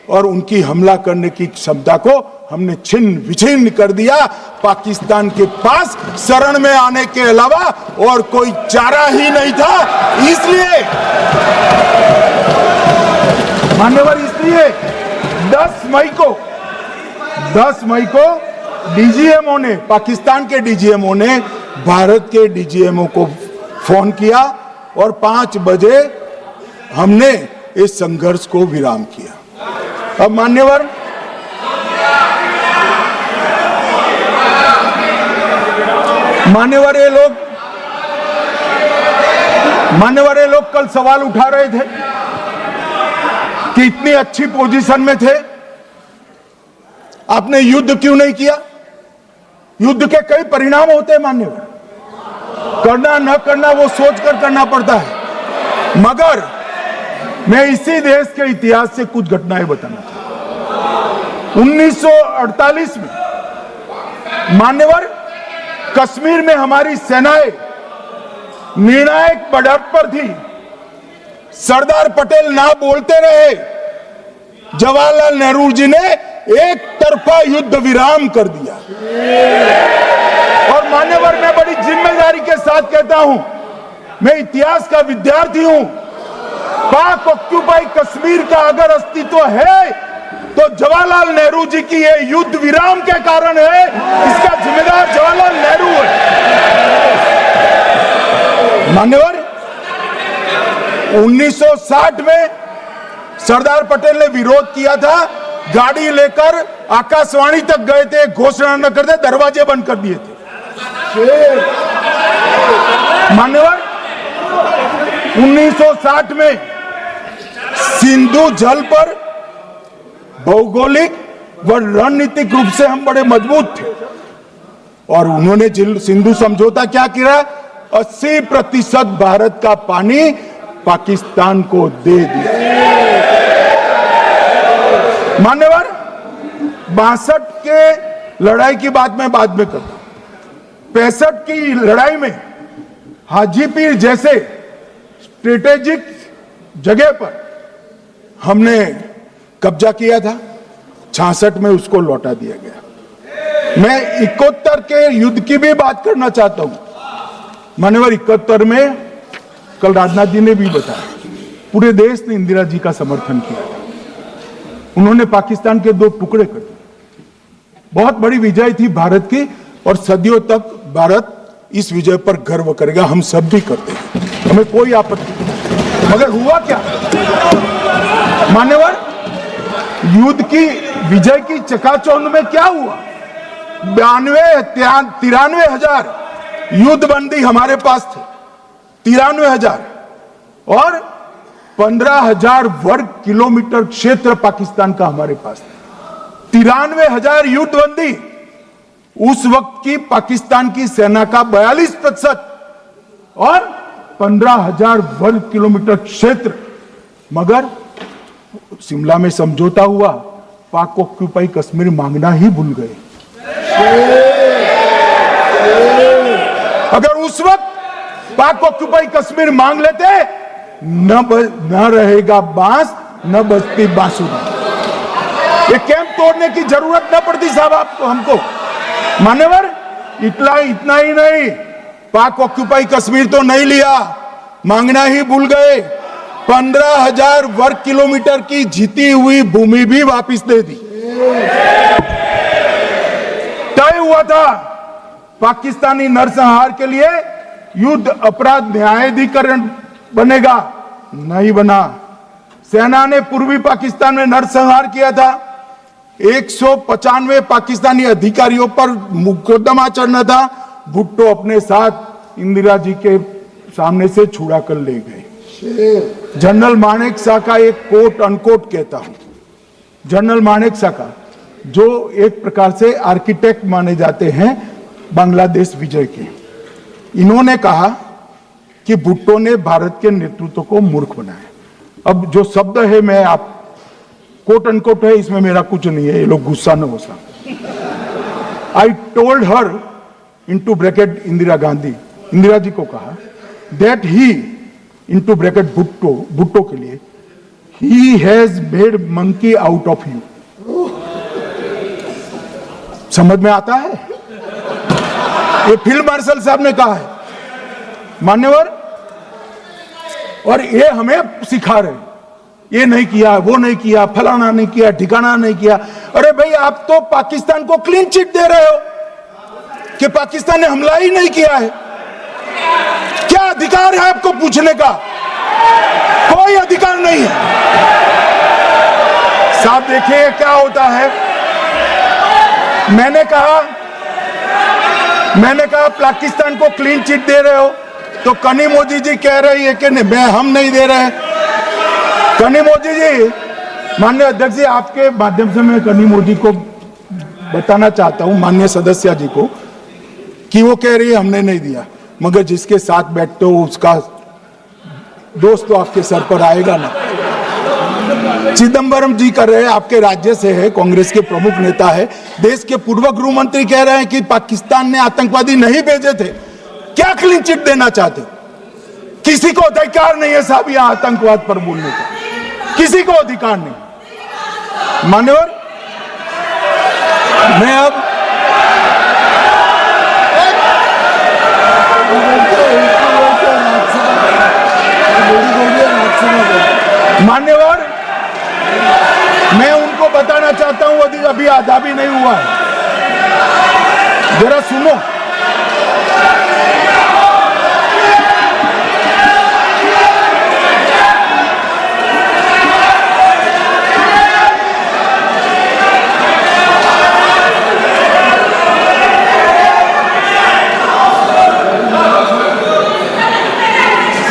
Speaker 1: और उनकी हमला करने की क्षमता को हमने छिन्न विछिन्न कर दिया। पाकिस्तान के पास शरण में आने के अलावा और कोई चारा ही नहीं था। इसलिए मान्यवर, इसलिए 10 मई को डीजीएमओ ने, पाकिस्तान के डीजीएमओ ने भारत के डीजीएमओ को फोन किया और 5 बजे हमने इस संघर्ष को विराम किया। अब मान्यवर, ये लोग कल सवाल उठा रहे थे कि इतनी अच्छी पोजीशन में थे, आपने युद्ध क्यों नहीं किया? युद्ध के कई परिणाम होते हैं मान्यवर, करना न करना वो सोचकर करना पड़ता है। मगर मैं इसी देश के इतिहास से कुछ घटनाएं बताना चाहता हूं। 1948 में मान्यवर कश्मीर में हमारी सेनाएं निर्णायक बढ़त पर थी। सरदार पटेल ना बोलते रहे, जवाहरलाल नेहरू जी ने एक तरफा युद्ध विराम कर दिया। और मान्यवर मैं बड़ी जिम्मेदारी के साथ कहता हूं, मैं इतिहास का विद्यार्थी हूं, पाक ऑक्यूपाई कश्मीर का अगर अस्तित्व है तो जवाहरलाल नेहरू जी की ये युद्ध विराम के कारण है। इसका जिम्मेदार जवाहरलाल नेहरू है। मान्यवर 1960 में सरदार पटेल ने विरोध किया था, गाड़ी लेकर आकाशवाणी तक गए थे, घोषणा न करते दरवाजे बंद कर दिए थे। मान्यवर 1960 में सिंधु जल पर भौगोलिक व रणनीतिक रूप से हम बड़े मजबूत थे और उन्होंने सिंधु समझौता क्या किया? 80% भारत का पानी पाकिस्तान को दे दिया। मान्यवर 62 के लड़ाई की बात मैं बाद में करता हूं। 65 की लड़ाई में हाजीपीर जैसे स्ट्रेटेजिक जगह पर हमने कब्जा किया था, 66 में उसको लौटा दिया गया। मैं 71 के युद्ध की भी बात करना चाहता हूं। मान्यवर 71 में कल राजनाथ जी ने भी बताया, पूरे देश ने इंदिरा जी का समर्थन किया था। उन्होंने पाकिस्तान के 2 टुकड़े कर दिए। बहुत बड़ी विजय थी भारत की और सदियों तक भारत इस विजय पर गर्व करेगा। हम सब भी करते हैं, हमें कोई आपत्ति नहीं। मगर हुआ क्या मान्यवर? युद्ध की विजय की चकाचौंध में क्या हुआ? 93 हजार युद्ध बंदी हमारे पास थे, 93,000 और 15,000 वर्ग किलोमीटर क्षेत्र पाकिस्तान का हमारे पास था। 93,000 युद्ध बंदी उस वक्त की पाकिस्तान की सेना का 42% और 15,000 वर्ग किलोमीटर क्षेत्र। मगर शिमला में समझौता हुआ, पाक ऑक्यूपाई कश्मीर मांगना ही भूल गए। अगर उस वक्त पाक ऑक्यूपाई कश्मीर मांग लेते, न रहेगा बांस न बजती बांसुरी। ये कैंप तोड़ने की जरूरत न पड़ती साहब आपको, हमको। मान्यवर इतना ही नहीं, पाक ऑक्यूपाई कश्मीर तो नहीं लिया, मांगना ही भूल गए। 15,000 वर्ग किलोमीटर की जीती हुई भूमि भी वापस दे दी। तय हुआ था पाकिस्तानी नरसंहार के लिए युद्ध अपराध न्यायाधिकरण बनेगा, नहीं बना। सेना ने पूर्वी पाकिस्तान में नरसंहार किया था। 195 पाकिस्तानी अधिकारियों पर मुकदमा चढ़ना था। भुट्टो अपने साथ इंदिरा जी के सामने से छुड़ा कर ले गए। जनरल मानेक शॉ का एक कोट अनकोट कहता हूं, जनरल मानेक शॉ का, जो एक प्रकार से आर्किटेक्ट माने जाते हैं बांग्लादेश विजय के, इन्होंने कहा कि भुट्टो ने भारत के नेतृत्व को मूर्ख बनाया। अब जो शब्द है, मैं आप कोट अनकोट है, इसमें मेरा कुछ नहीं है, ये लोग गुस्सा न हो सकते। I told her into bracket Indira Gandhi, Indira ji को कहा that he into bracket Bhutto के लिए, he has made monkey out of you. समझ में आता है? ये फील्ड मार्शल साहब ने कहा है मान्यवर, और ये हमें सिखा रहे, ये नहीं किया, वो नहीं किया, फलाना नहीं किया, ठिकाना नहीं किया। अरे भाई, आप तो पाकिस्तान को क्लीन चिट दे रहे हो कि पाकिस्तान ने हमला ही नहीं किया है। क्या अधिकार है आपको पूछने का? कोई अधिकार नहीं है साहब। देखिए क्या होता है। मैंने कहा पाकिस्तान को क्लीन चिट दे रहे हो, तो कनिमोझी जी कह रही है कि नहीं, हम नहीं दे रहे। कनिमोझी जी माननीय अध्यक्ष जी, आपके माध्यम से मैं कन्नी मोदी को बताना चाहता हूं, माननीय सदस्य जी को, कि वो कह रही है हमने नहीं दिया, मगर जिसके साथ बैठते हो उसका दोस्त तो आपके सर पर आएगा ना। चिदंबरम जी कर रहे हैं, आपके राज्य से है, कांग्रेस के प्रमुख नेता है। देश के पूर्व गृह मंत्री कह रहे हैं कि पाकिस्तान ने आतंकवादी नहीं भेजे थे। क्या क्लीन चिट देना चाहते हो? किसी को अधिकार नहीं है साहब यहां आतंकवाद पर बोलने का, किसी को अधिकार नहीं। मान्यवर, मैं अब मान्यवर, मैं उनको बताना चाहता हूं, अभी आधा भी नहीं हुआ है, जरा सुनो।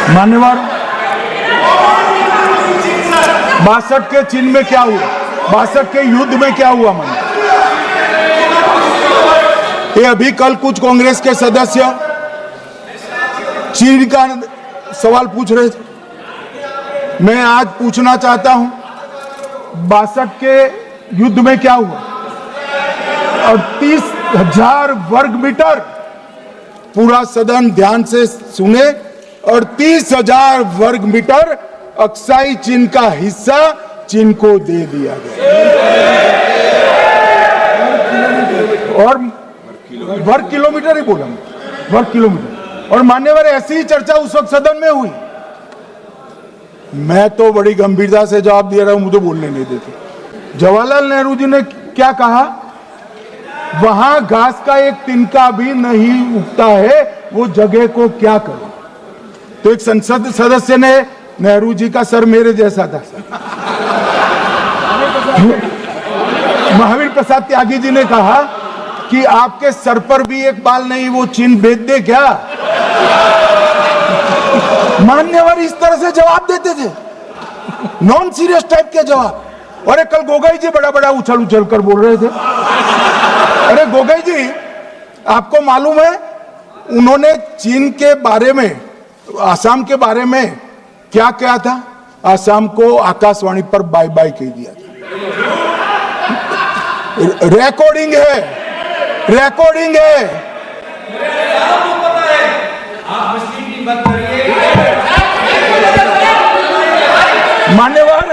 Speaker 1: मान्यवर, 62 के चिन्ह में क्या हुआ, 62 के युद्ध में क्या हुआ? ये अभी कल कुछ कांग्रेस के सदस्य चीन का सवाल पूछ रहे थे। मैं आज पूछना चाहता हूं, 62 के युद्ध में क्या हुआ? और 30,000 वर्ग मीटर, पूरा सदन ध्यान से सुने, और 30,000 वर्ग मीटर अक्साई चीन का हिस्सा चीन को दे दिया गया। और वर्ग किलोमीटर ही बोला, वर्ग किलोमीटर। और मान्यवर, ऐसी ही चर्चा उस वक्त सदन में हुई। मैं तो बड़ी गंभीरता से जवाब दे रहा हूं, मुझे बोलने नहीं देते। जवाहरलाल नेहरू जी ने क्या कहा? वहां घास का एक तिनका भी नहीं उगता है, वो जगह को क्या करो। तो एक संसद सदस्य ने, नेहरू जी का सर मेरे जैसा था, महावीर प्रसाद त्यागी जी ने कहा कि आपके सर पर भी एक बाल नहीं, वो चीन भेज दे क्या? मान्यवर इस तरह से जवाब देते थे, नॉन सीरियस टाइप के जवाब। और कल गोगोई जी बड़ा बड़ा उछल उछल कर बोल रहे थे। अरे गोगोई जी, आपको मालूम है उन्होंने चीन के बारे में, आसाम के बारे में क्या क्या था? आसाम को आकाशवाणी पर बाय बाय कह दिया था। रिकॉर्डिंग है, रिकॉर्डिंग है। मान्यवर,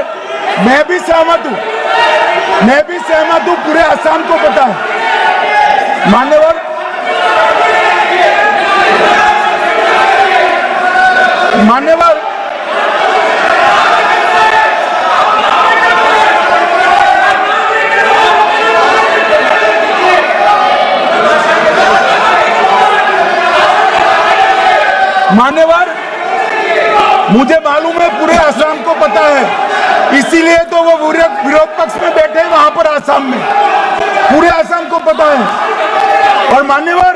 Speaker 1: मैं भी सहमत हूं, मैं भी सहमत हूं, पूरे आसाम को पता है। मान्यवर, मान्यवर, मान्यवर, मुझे मालूम है पूरे आसाम को पता है, इसीलिए तो वो विरोध पक्ष में बैठे वहां पर आसाम में, पूरे आसाम को पता है। और मान्यवर,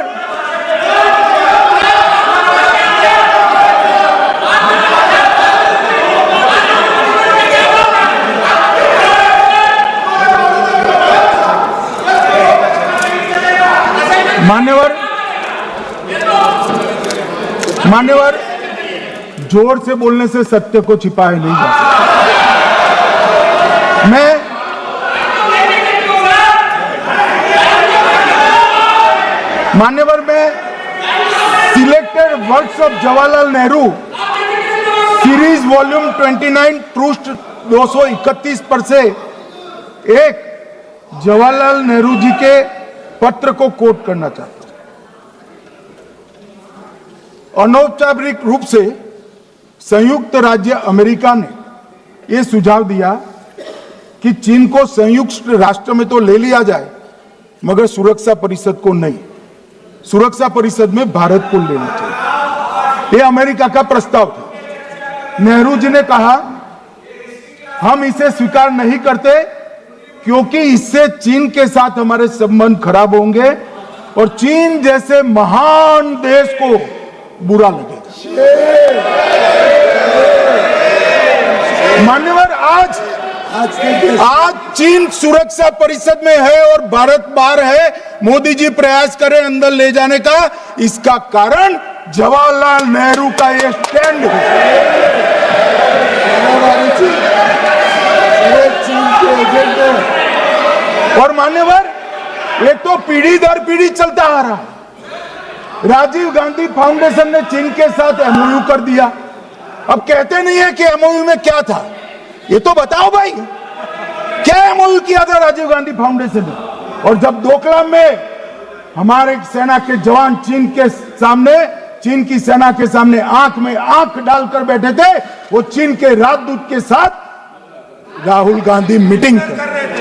Speaker 1: मान्यवर, जोर से बोलने से सत्य को छिपाया नहीं जा सकता। मान्यवर, मैं selected works of Jawaharlal Nehru series volume 29 पृष्ठ 231 पर से एक जवाहरलाल नेहरू जी के पत्र को कोट करना चाहता हूं। अनौपचारिक रूप से संयुक्त राज्य अमेरिका ने यह सुझाव दिया कि चीन को संयुक्त राष्ट्र में तो ले लिया जाए, मगर सुरक्षा परिषद को नहीं, सुरक्षा परिषद में भारत को लेना चाहिए। यह अमेरिका का प्रस्ताव था। नेहरू जी ने कहा हम इसे स्वीकार नहीं करते, क्योंकि इससे चीन के साथ हमारे संबंध खराब होंगे और चीन जैसे महान देश को बुरा लगेगा। मान्यवर, आज चीन सुरक्षा परिषद में है और भारत बाहर है। मोदी जी प्रयास करें अंदर ले जाने का, इसका कारण जवाहरलाल नेहरू का ये स्टैंड है। और मान्यवर, ये तो पीढ़ी दर पीढ़ी चलता आ रहा है। राजीव गांधी फाउंडेशन ने चीन के साथ एमओयू कर दिया। अब कहते नहीं है कि एमओयू में क्या था, ये तो बताओ भाई, क्या एमओयू किया था राजीव गांधी फाउंडेशन ने। और जब डोकलाम में हमारे सेना के जवान चीन की सेना के सामने आंख में आंख डालकर बैठे थे, वो चीन के राजदूत के साथ राहुल गांधी मीटिंग कर रहे थे।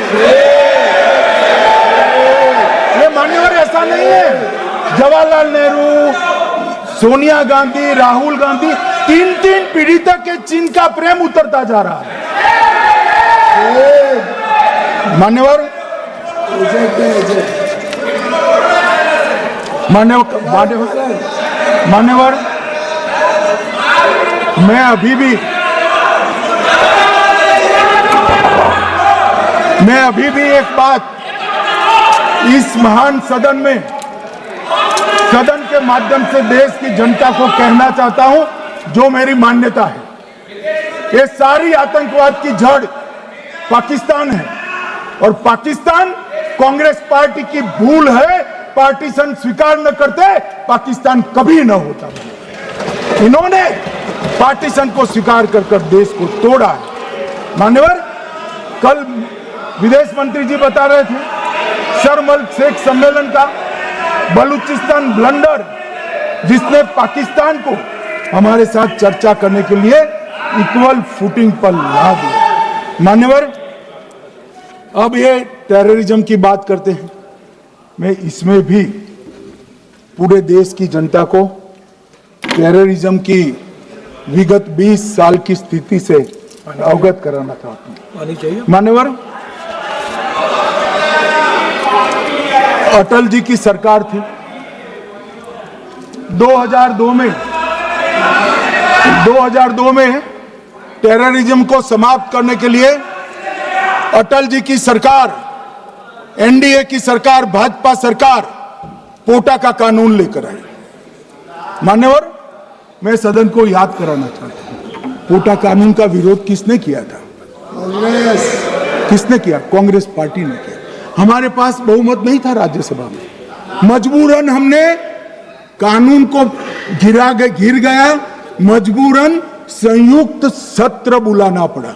Speaker 1: ये मान्यवर ऐसा नहीं है। जवाहरलाल नेहरू, सोनिया गांधी, राहुल गांधी, तीन पीढ़ी तक ये चीन का प्रेम उतरता जा रहा है। मान्यवर मैं अभी भी एक बात इस महान सदन के माध्यम से देश की जनता को कहना चाहता हूं, जो मेरी मान्यता है। ये सारी आतंकवाद की जड़ पाकिस्तान है और पाकिस्तान कांग्रेस पार्टी की भूल है। पार्टीशन स्वीकार न करते पाकिस्तान कभी न होता। इन्होंने पार्टीशन को स्वीकार कर देश को तोड़ा है। मान्यवर, कल विदेश मंत्री जी बता रहे थे शर्म अल शेख सम्मेलन का बलूचिस्तान ब्लंडर, जिसने पाकिस्तान को हमारे साथ चर्चा करने के लिए इक्वल फुटिंग पर ला दिया। मान्यवर, अब ये टेररिज्म की बात करते हैं। मैं इसमें भी पूरे देश की जनता को टेररिज्म की विगत 20 साल की स्थिति से अवगत कराना चाहता हूं। मान्यवर, अटल जी की सरकार थी। 2002 में टेररिज्म को समाप्त करने के लिए अटल जी की सरकार, एनडीए की सरकार, भाजपा सरकार पोटा का कानून लेकर आई। मान्यवर, मैं सदन को याद कराना चाहता हूं, पोटा कानून का विरोध किसने किया था? किसने किया? कांग्रेस पार्टी ने किया। हमारे पास बहुमत नहीं था राज्यसभा में। मजबूरन हमने कानून को घिर गया, मजबूरन संयुक्त सत्र बुलाना पड़ा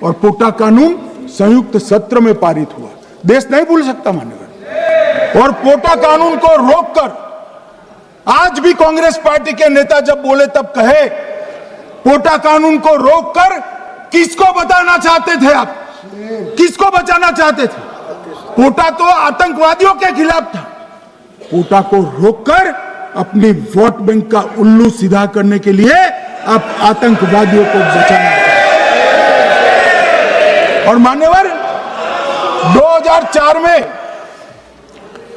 Speaker 1: और पोटा कानून संयुक्त सत्र में पारित हुआ। देश नहीं भूल सकता मान्यवर। और पोटा कानून को रोककर आज भी कांग्रेस पार्टी के नेता जब बोले तब कहे, पोटा कानून को रोककर किसको बताना चाहते थे आप? किसको बचाना चाहते थे? पोटा तो आतंकवादियों के खिलाफ था। पोटा को रोककर अपनी वोट बैंक का उल्लू सीधा करने के लिए आप आतंकवादियों को बचाना चाहते। और मान्यवर,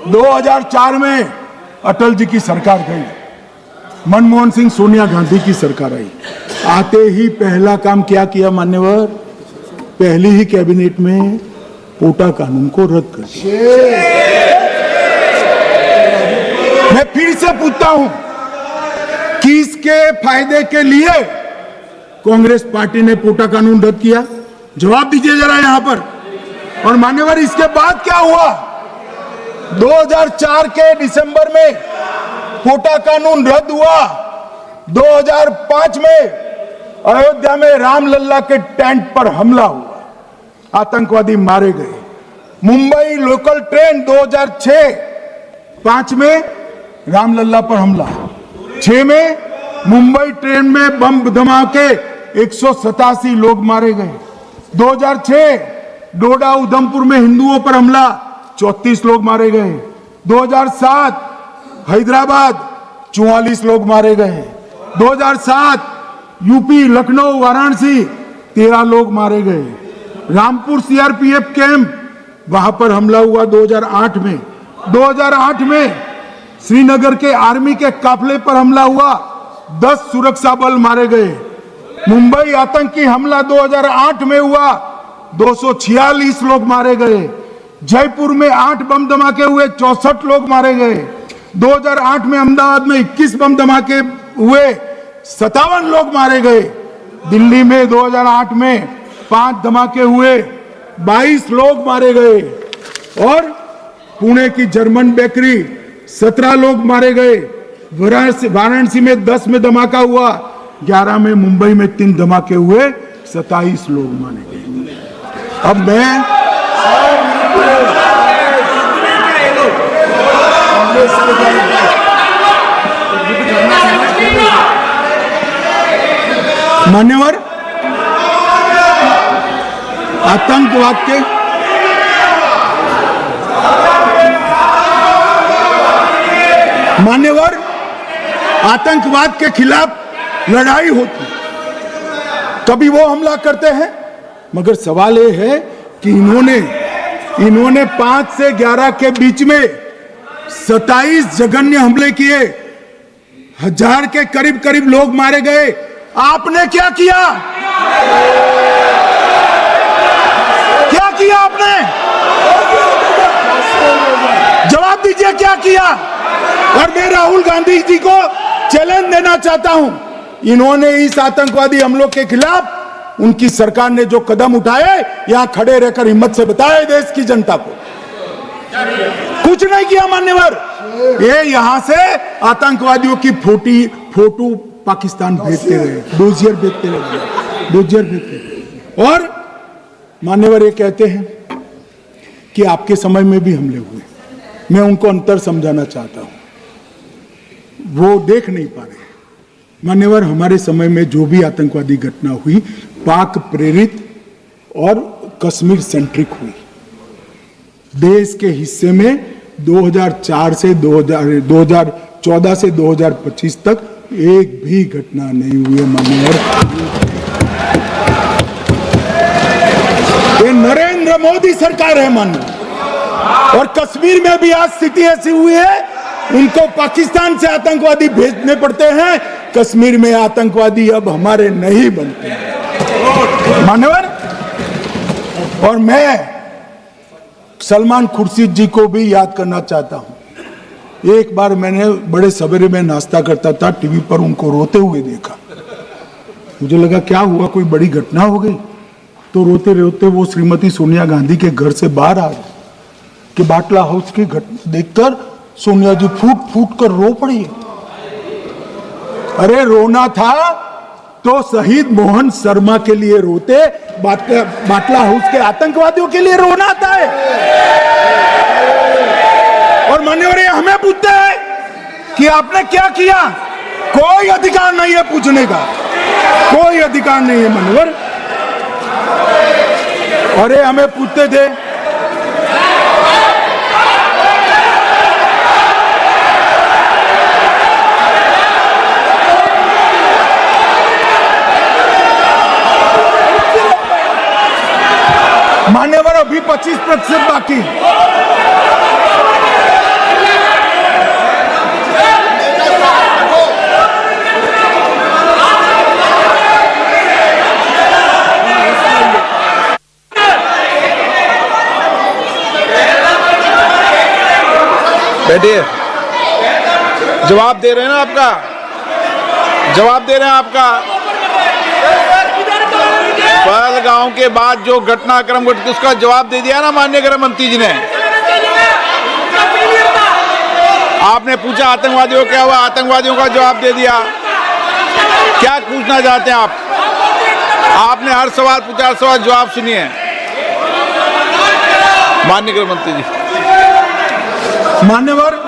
Speaker 1: 2004 में अटल जी की सरकार गई, मनमोहन सिंह, सोनिया गांधी की सरकार आई। आते ही पहला काम क्या किया मान्यवर? पहली ही कैबिनेट में पोटा कानून को रद्द कर दिया। मैं फिर से पूछता हूं, किसके फायदे के लिए कांग्रेस पार्टी ने पोटा कानून रद्द किया? जवाब दीजिए जरा यहां पर। और मान्यवर, इसके बाद क्या हुआ? 2004 के दिसंबर में पोटा कानून रद्द हुआ। 2005 में अयोध्या में रामलल्ला के टेंट पर हमला हुआ, आतंकवादी मारे गए। मुंबई लोकल ट्रेन 2006-5 में रामलल्ला पर हमला। 6 में मुंबई ट्रेन में बम धमाके 187 लोग मारे गए। 2006 डोडा उधमपुर में हिंदुओं पर हमला, 34 लोग मारे गए। 2007 हैदराबाद 44 लोग मारे गए। 2007 यूपी लखनऊ वाराणसी 13 लोग मारे गए। रामपुर सीआरपीएफ कैंप, वहां पर हमला हुआ 2008 में। 2008 में श्रीनगर के आर्मी के काफिले पर हमला हुआ, 10 सुरक्षा बल मारे गए। मुंबई आतंकी हमला 2008 में हुआ, 246 लोग मारे गए। जयपुर में 8 बम धमाके हुए, 64 लोग मारे गए। 2008 में अहमदाबाद में 21 बम धमाके हुए, 57 लोग मारे गए। दिल्ली में 2008 में 5 धमाके हुए, 22 लोग मारे गए। और पुणे की जर्मन बेकरी 17 लोग मारे गए। वाराणसी में 10 में धमाका हुआ, 11 में मुंबई में 3 धमाके हुए, 27 लोग मारे गए। अब मैं मान्यवर आतंकवाद के खिलाफ लड़ाई होती, कभी वो हमला करते हैं, मगर सवाल ये है कि इन्होंने 5 से 11 के बीच में 27 जघन्य हमले किए, 1000 के करीब लोग मारे गए। आपने क्या किया? क्या किया आपने? जवाब दीजिए, क्या किया? और मैं राहुल गांधी जी को चैलेंज देना चाहता हूं, इन्होंने इस आतंकवादी हमलों के खिलाफ उनकी सरकार ने जो कदम उठाए, यहां खड़े रहकर हिम्मत से बताए देश की जनता को, कुछ नहीं किया मान्यवर। ये यहां से आतंकवादियों की फोटो पाकिस्तान भेजते रहे, डोजियर भेजते रहे। और मान्यवर ये कहते हैं कि आपके समय में भी हमले हुए। मैं उनको अंतर समझाना चाहता हूं, वो देख नहीं पा रहे। मान्यवर, हमारे समय में जो भी आतंकवादी घटना हुई, पाक प्रेरित और कश्मीर सेंट्रिक हुई। देश के हिस्से में 2004 से 2014 से 2025 तक एक भी घटना नहीं हुई है मान्यवर। ये नरेंद्र मोदी सरकार है मान्यवर। और कश्मीर में भी आज स्थिति ऐसी हुई है, उनको पाकिस्तान से आतंकवादी भेजने पड़ते हैं। कश्मीर में आतंकवादी अब हमारे नहीं बनते हैं मान्यवर। और मैं सलमान खुर्शीद जी को भी याद करना चाहता हूं। एक बार मैंने बड़े सवेरे में नाश्ता करता था, टीवी पर उनको रोते हुए देखा। मुझे लगा क्या हुआ, कोई बड़ी घटना हो गई। तो रोते रोते वो श्रीमती सोनिया गांधी के घर से बाहर आ गए कि बाटला हाउस की घटना देखकर सोनिया जी फूट कर रो पड़ी। अरे रोना था तो शहीद मोहन शर्मा के लिए रोते, बाटला हाउस के आतंकवादियों के लिए रोना आता है। और मान्यवर ये हमें पूछते हैं कि आपने क्या किया? कोई अधिकार नहीं है पूछने का, कोई अधिकार नहीं है मान्यवर। अरे हमें पूछते थे मान्यवर, अभी 25% बाकी।
Speaker 2: बैठिए, जवाब दे रहे हैं ना आपका, जवाब दे रहे हैं आपका। पहलगांव के बाद जो घटनाक्रम घटित उसका जवाब दे दिया ना माननीय गृह मंत्री जी ने। आपने पूछा आतंकवादियों क्या हुआ, आतंकवादियों का जवाब दे दिया। क्या पूछना चाहते हैं आप? आपने हर सवाल पूछा, हर सवाल जवाब सुनिए माननीय गृह मंत्री जी।
Speaker 1: मान्यवर,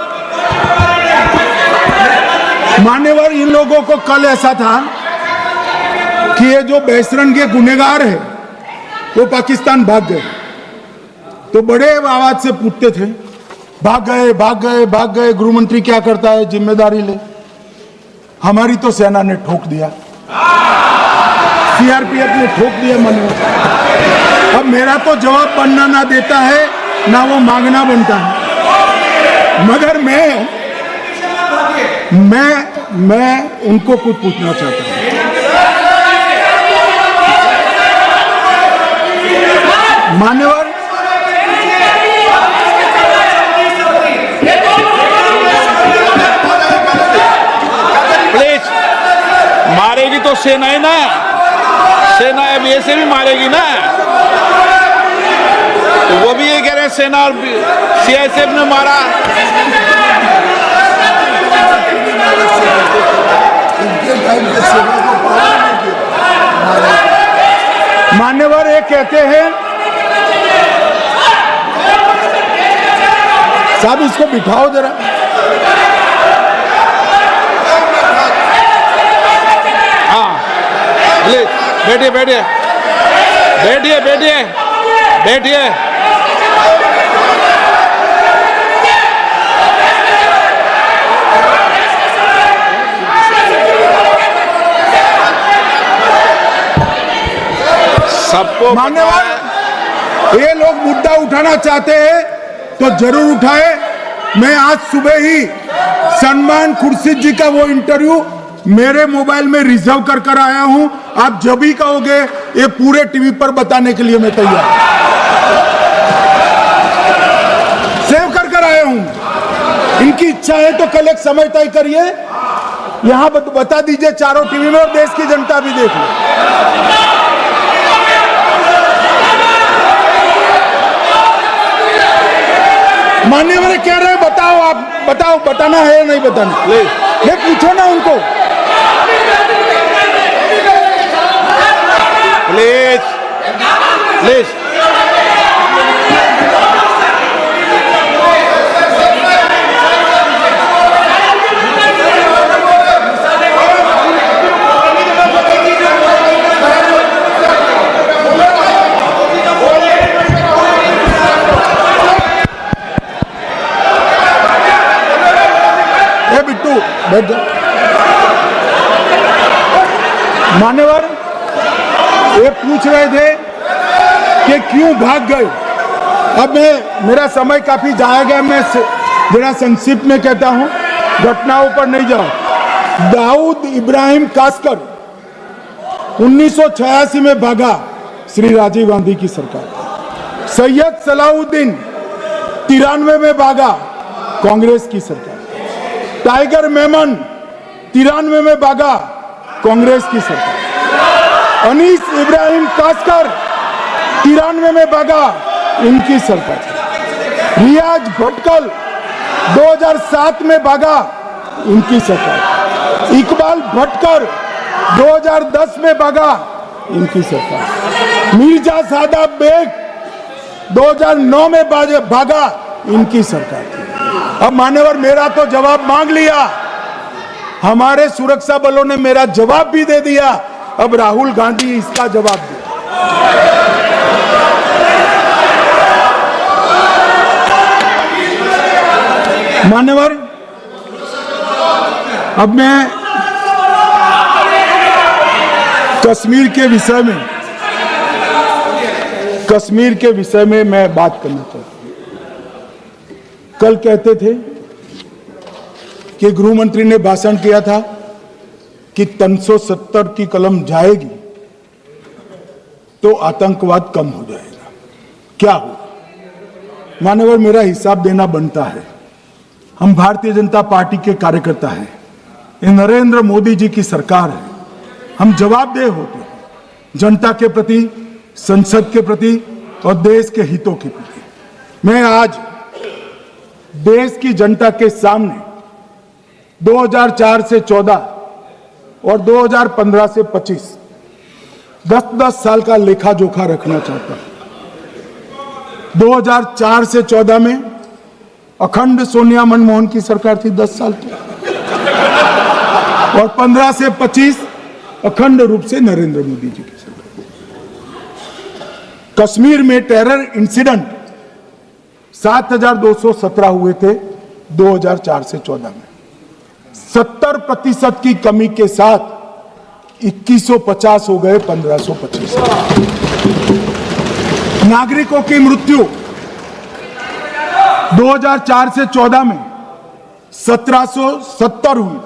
Speaker 1: इन लोगों को कल ऐसा था कि ये जो बेसरन के गुनहगार है वो पाकिस्तान भाग गए, तो बड़े आवाज से पूछते थे भाग गए भाग गए भाग गए, गृह मंत्री क्या करता है, जिम्मेदारी ले। हमारी तो सेना ने ठोक दिया, सीआरपीएफ ने ठोक दिया मान्यवर। अब मेरा तो जवाब बनना ना देता है ना वो मांगना बनता है, मगर मैं उनको कुछ पूछना चाहता हूं। मान्यवर
Speaker 2: प्लीज, मारेगी तो सेना है ना, सेना अब ऐसे भी मारेगी ना, तो वो भी ये कह रहे हैं सेना और सीआईएसएफ ने मारा।
Speaker 1: मान्यवर ये कहते हैं, साहब इसको बिठाओ जरा।
Speaker 2: हाँ प्लीज बैठिए बैठिए बैठिए बैठिए बैठिए। सबको
Speaker 1: मान्यवर ये लोग मुद्दा उठाना चाहते हैं तो जरूर उठाए। मैं आज सुबह ही सलमान खुर्शीद जी का वो इंटरव्यू मेरे मोबाइल में रिजर्व कर आया हूं। आप जब भी कहोगे ये पूरे टीवी पर बताने के लिए मैं तैयार सेव कर आया हूं। इनकी इच्छा है तो कल एक समय तय करिए, यहां बता दीजिए चारों टीवी में, और देश की जनता भी देख ले। मान्यवर कह रहे हैं बताओ, आप बताओ, बताना है या नहीं बताना? ले पूछो ना उनको।
Speaker 2: प्लीज प्लीज
Speaker 1: बिट्टू बैठ जा। मान्यवर ये पूछ रहे थे कि क्यों भाग गए। अब मेरा समय काफी जाया गया, मैं जरा संक्षिप्त में कहता हूं, घटनाओं पर नहीं जाऊं। दाऊद इब्राहिम कासकर 1986 में भागा, श्री राजीव गांधी की सरकार। सैयद सलाउद्दीन 93 में भागा, कांग्रेस की सरकार। टाइगर मेमन 93 में भागा, कांग्रेस की सरकार। अनीस इब्राहिम कासकर 93 में भागा, इनकी सरकार। रियाज भटकल 2007 में भागा, इनकी सरकार। इकबाल भटकर 2010 में भागा, इनकी सरकार। मिर्जा सादाब बेग 2009 में भागा, इनकी सरकार। अब मान्यवर मेरा तो जवाब मांग लिया, हमारे सुरक्षा बलों ने मेरा जवाब भी दे दिया, अब राहुल गांधी इसका जवाब दे। मान्यवर अब मैं कश्मीर के विषय में मैं बात करना चाहता हूं। कल कहते थे कि गृह मंत्री ने भाषण किया था कि 370 की कलम जाएगी तो आतंकवाद कम हो जाएगा। क्या हो? मान्यवर मेरा हिसाब देना बनता है। हम भारतीय जनता पार्टी के कार्यकर्ता हैं, ये नरेंद्र मोदी जी की सरकार है, हम जवाबदेह होते हैं जनता के प्रति, संसद के प्रति और देश के हितों के प्रति। मैं आज देश की जनता के सामने 2004 से 14 और 2015 से 25 10-10 साल का लेखा जोखा रखना चाहता हूं। 2004 से 14 में अखंड सोनिया मनमोहन की सरकार थी 10 साल की, और 15 से 25 अखंड रूप से नरेंद्र मोदी जी की सरकार। कश्मीर में टेरर इंसिडेंट 7217 हुए थे 2004 से 14 में। 70% की कमी के साथ 2150 हो गए 1525। नागरिकों की मृत्यु 2004 से 14 में 1770 हुई,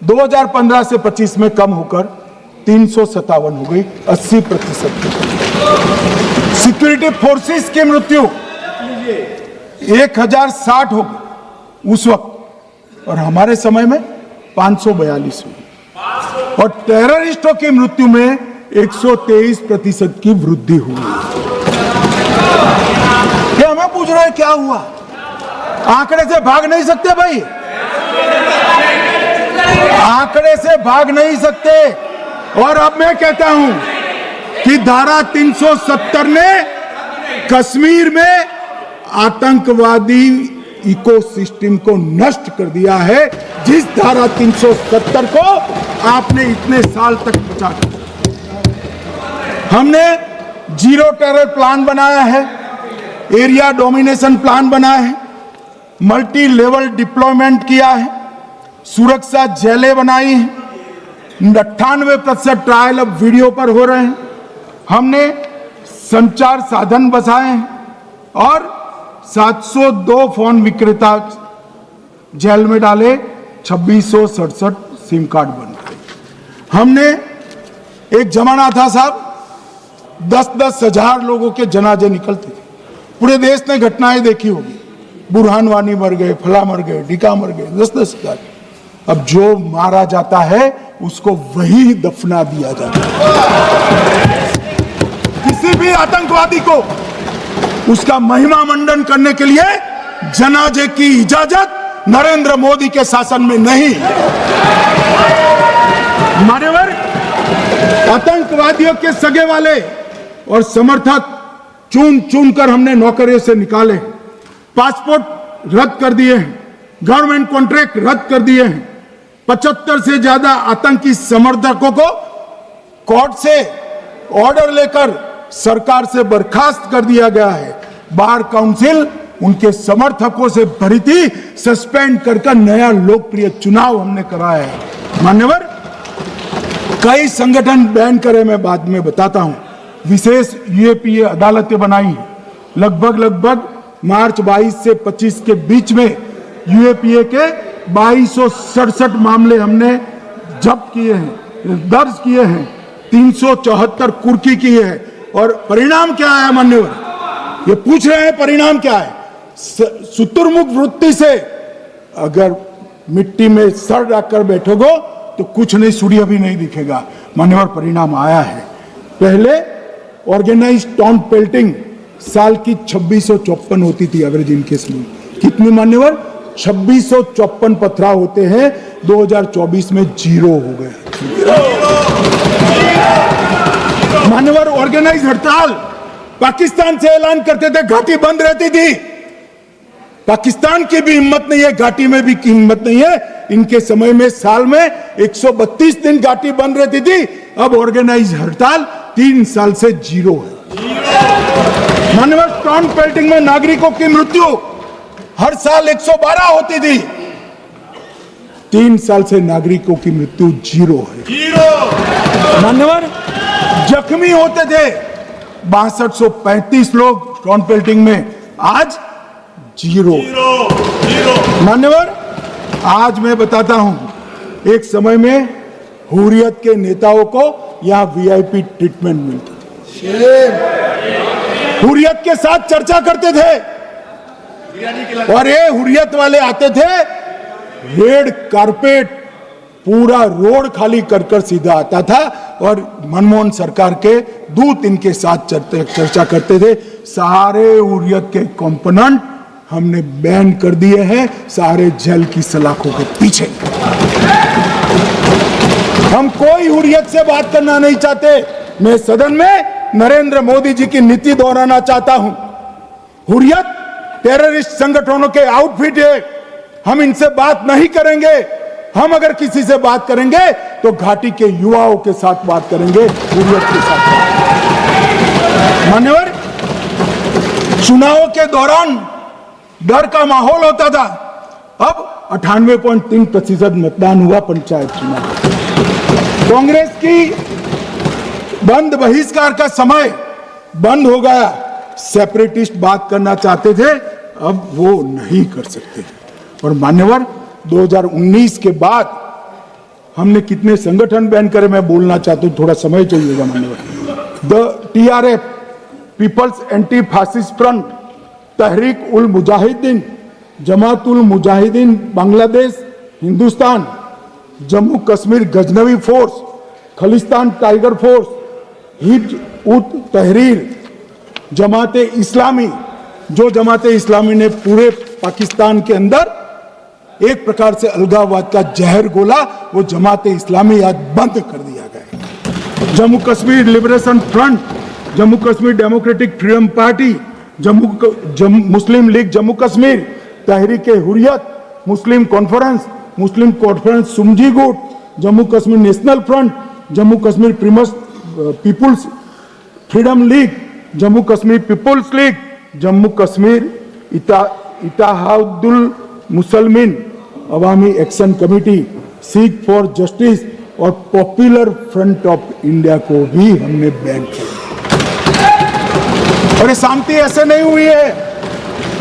Speaker 1: 2015 से 25 में कम होकर 357 हो गई, 80%। सिक्योरिटी फोर्सेस की मृत्यु 1060 हो गई उस वक्त, और हमारे समय में 542 हुई, और टेररिस्टों की मृत्यु में 123% की वृद्धि हुई। क्या हमें पूछ रहे हैं क्या हुआ? आंकड़े से भाग नहीं सकते भाई, आंकड़े से भाग नहीं सकते। और अब मैं कहता हूं कि धारा 370 ने कश्मीर में आतंकवादी इकोसिस्टम को नष्ट कर दिया है, जिस धारा 370 को आपने इतने साल तक बचा कर। हमने जीरो टेरर प्लान बनाया है, एरिया डोमिनेशन प्लान बनाया है, मल्टी लेवल डिप्लॉयमेंट किया है, सुरक्षा जेलें बनाई हैं, 98% ट्रायल अब वीडियो पर हो रहे हैं, हमने संचार साधन बसाए हैं, और 702 फोन विक्रेता जेल में डाले, 2667 सिम कार्ड बन गए। हमने, एक जमाना था साहब 10-10 हजार लोगों के जनाजे निकलते थे, पूरे देश ने घटनाएं देखी होगी, बुरहान वानी मर गए, फला मर गए, ढिका मर गए, 10-10 हजार। अब जो मारा जाता है उसको वही दफना दिया जाता है। किसी भी आतंकवादी को उसका महिमा मंडन करने के लिए जनाजे की इजाजत नरेंद्र मोदी के शासन में नहीं। मान्यवर, आतंकवादियों के सगे वाले और समर्थक चुन चुन कर हमने नौकरियों से निकाले, पासपोर्ट रद्द कर दिए हैं, गवर्नमेंट कॉन्ट्रैक्ट रद्द कर दिए हैं, 75 से ज्यादा आतंकी समर्थकों को कोर्ट से ऑर्डर लेकर सरकार से बर्खास्त कर दिया गया है। बार काउंसिल उनके समर्थकों से भरी थी, सस्पेंड कर नया लोकप्रिय चुनाव हमने कराया है। मान्यवर, कई संगठन बैन करे, मैं बाद में बताता हूं। विशेष यूएपीए अदालतें बनाई हैं, लगभग मार्च 22 से 25 के बीच में यूएपीए के 2267 मामले हमने जब्त किए हैं, दर्ज किए हैं, 374 कुर्की किए हैं। और परिणाम क्या है मान्यवर? ये पूछ रहे हैं परिणाम क्या है? शुतुरमुख वृत्ति से अगर मिट्टी में सर रखकर बैठोगे तो कुछ नहीं, सूर्य भी नहीं दिखेगा। मान्यवर, परिणाम आया है। पहले ऑर्गेनाइज्ड टाउन पेल्टिंग साल की 2654 होती थी एवरेज इनकेस में। कितनी मान्यवर? 2654 पथराव होते हैं, 2024 में 0 हो गए। मान्यवर, ऑर्गेनाइज हड़ताल पाकिस्तान से ऐलान करते थे, घाटी बंद रहती थी। पाकिस्तान की भी हिम्मत नहीं है, घाटी में भी हिम्मत नहीं है। इनके समय में साल में 132 दिन घाटी बंद रहती थी, अब ऑर्गेनाइज हड़ताल 3 साल से 0 है। मान्यवर, टाउन पेल्टिंग में नागरिकों की मृत्यु हर साल 112 होती थी, 3 साल से नागरिकों की मृत्यु 0 है। मान्यवर, जख्मी होते थे 6235 लोग टाउन पेल्टिंग में, आज 0। मान्यवर, आज मैं बताता हूं, एक समय में हुर्रियत के नेताओं को यहां वीआईपी ट्रीटमेंट मिलती थी, हुर्रियत के साथ चर्चा करते थे, और ये हुर्रियत वाले आते थे, रेड कारपेट पूरा रोड खाली कर सीधा आता था, और मनमोहन सरकार के दूत इनके साथ चर्चा करते थे। सारे हुर्रियत के कंपोनेंट हमने बैन कर दिए हैं, सारे जेल की सलाखों के पीछे। हम कोई हुर्रियत से बात करना नहीं चाहते। मैं सदन में नरेंद्र मोदी जी की नीति दोहराना चाहता हूं। हुर्रियत टेररिस्ट संगठनों के आउटफिट है, हम इनसे बात नहीं करेंगे। हम अगर किसी से बात करेंगे तो घाटी के युवाओं के साथ बात करेंगे, हुर्रियत के साथ। मान्यवर, चुनाव के दौरान डर का माहौल होता था, अब 98.3% मतदान हुआ पंचायत चुनाव। कांग्रेस की बंद बहिष्कार का समय बंद हो गया। सेपरेटिस्ट बात करना चाहते थे, अब वो नहीं कर सकते। और मान्यवर, 2019 के बाद हमने कितने संगठन बैन करे, मैं बोलना चाहता हूं, थोड़ा समय चाहिएगा मान्यवर। The TRF people's anti fascist front, Tehreek ul Mujahideen, Jamaat ul Mujahideen Bangladesh Hindustan, Jammu Kashmir Ghaznavi force, Khalistan tiger force, Hizb ut Tahrir, जमाते इस्लामी, जो जमाते इस्लामी ने पूरे पाकिस्तान के अंदर एक प्रकार से अलगाववाद का जहर घोला, वो जमाते इस्लामी आज बंद कर दिया गया। Jammu Kashmir liberation front, Jammu Kashmir democratic freedom party, Muslim league Jammu Kashmir, Tehreek Hurriyat, Muslim conference सुमजी गुट, Jammu Kashmir national front, Jammu Kashmir people's freedom league, Jammu Kashmir people's league, Jammu Kashmir Ittehadul Muslimeen Awami action committee, Sikh for justice और पॉपुलर फ्रंट ऑफ इंडिया को भी हमने बैन किया। और ये शांति ऐसे नहीं हुई है।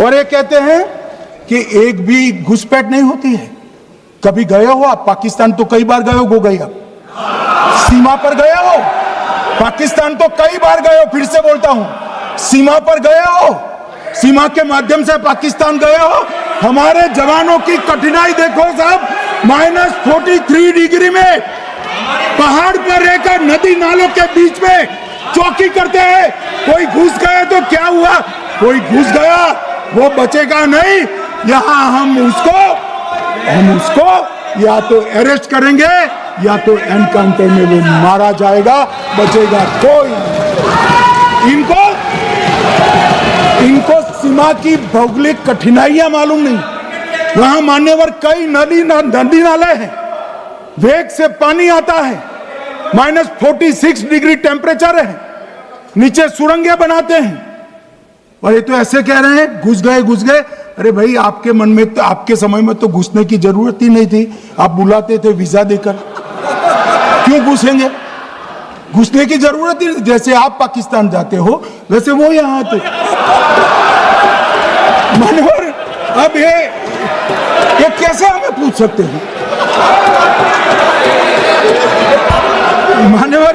Speaker 1: और ये कहते हैं कि एक भी घुसपैठ नहीं होती है। कभी गए हो आप पाकिस्तान? तो कई बार गए हो गई आप सीमा पर गए हो? पाकिस्तान तो कई बार गए हो, फिर से बोलता हूं, सीमा पर गए हो, सीमा के माध्यम से पाकिस्तान गए हो। हमारे जवानों की कठिनाई देखो साहब, -43 डिग्री में पहाड़ पर रहकर नदी नालों के बीच में चौकी करते हैं। कोई घुस गए तो क्या हुआ? कोई घुस गया वो बचेगा नहीं। यहां हम उसको या तो अरेस्ट करेंगे या तो एनकाउंटर में वो मारा जाएगा, बचेगा कोई नहीं। इनको सीमा की भौगोलिक कठिनाइयां मालूम नहीं। वहां मान्यवर कई नदी नाले हैं, वेग से पानी आता है, -46 डिग्री टेम्परेचर है, नीचे सुरंगें बनाते हैं। और ये तो ऐसे कह रहे हैं घुस गए। अरे भाई, आपके मन में तो, आपके समय में तो घुसने की जरूरत ही नहीं थी। आप बुलाते थे वीजा देकर, क्यों घुसेंगे? घुसने की जरूरत ही, जैसे आप पाकिस्तान जाते हो वैसे वो यहां आते। मान्यवर, अब ये कैसे हमें पूछ सकते हैं? मान्यवर,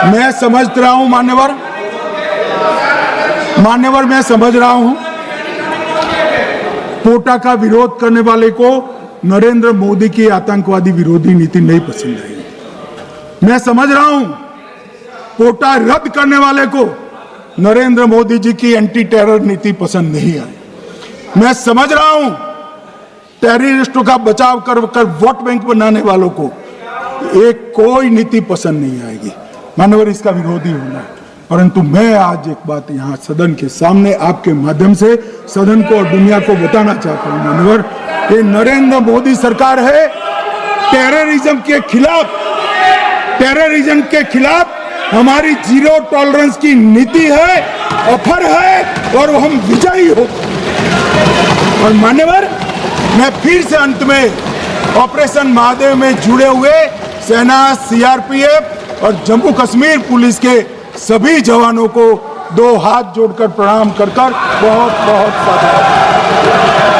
Speaker 1: मैं समझ रहा हूं मान्यवर, मैं समझ रहा हूं पोटा का विरोध करने वाले को नरेंद्र मोदी की आतंकवादी विरोधी नीति नहीं पसंद आई। मैं समझ रहा हूं पोटा रद्द करने वाले को नरेंद्र मोदी जी की एंटी टेरर नीति पसंद नहीं आई। मैं समझ रहा हूं टेररिस्टों का बचाव कर वोट बैंक बनाने वालों को एक कोई नीति पसंद नहीं आएगी। मानवर, इसका विरोधी होना है। परंतु मैं आज एक बात यहाँ सदन के सामने आपके माध्यम से सदन को और दुनिया को बताना चाहता हूँ। मानवर, ये नरेंद्र मोदी सरकार है, टेररिज्म के खिलाफ हमारी जीरो टॉलरेंस की नीति है, ऑफर है और हम विजयी हो। और मान्यवर, मैं फिर से अंत में ऑपरेशन महादेव में जुड़े हुए सेना, सीआरपीएफ और जम्मू कश्मीर पुलिस के सभी जवानों को 2 हाथ जोड़कर प्रणाम कर बहुत बहुत साधुवाद।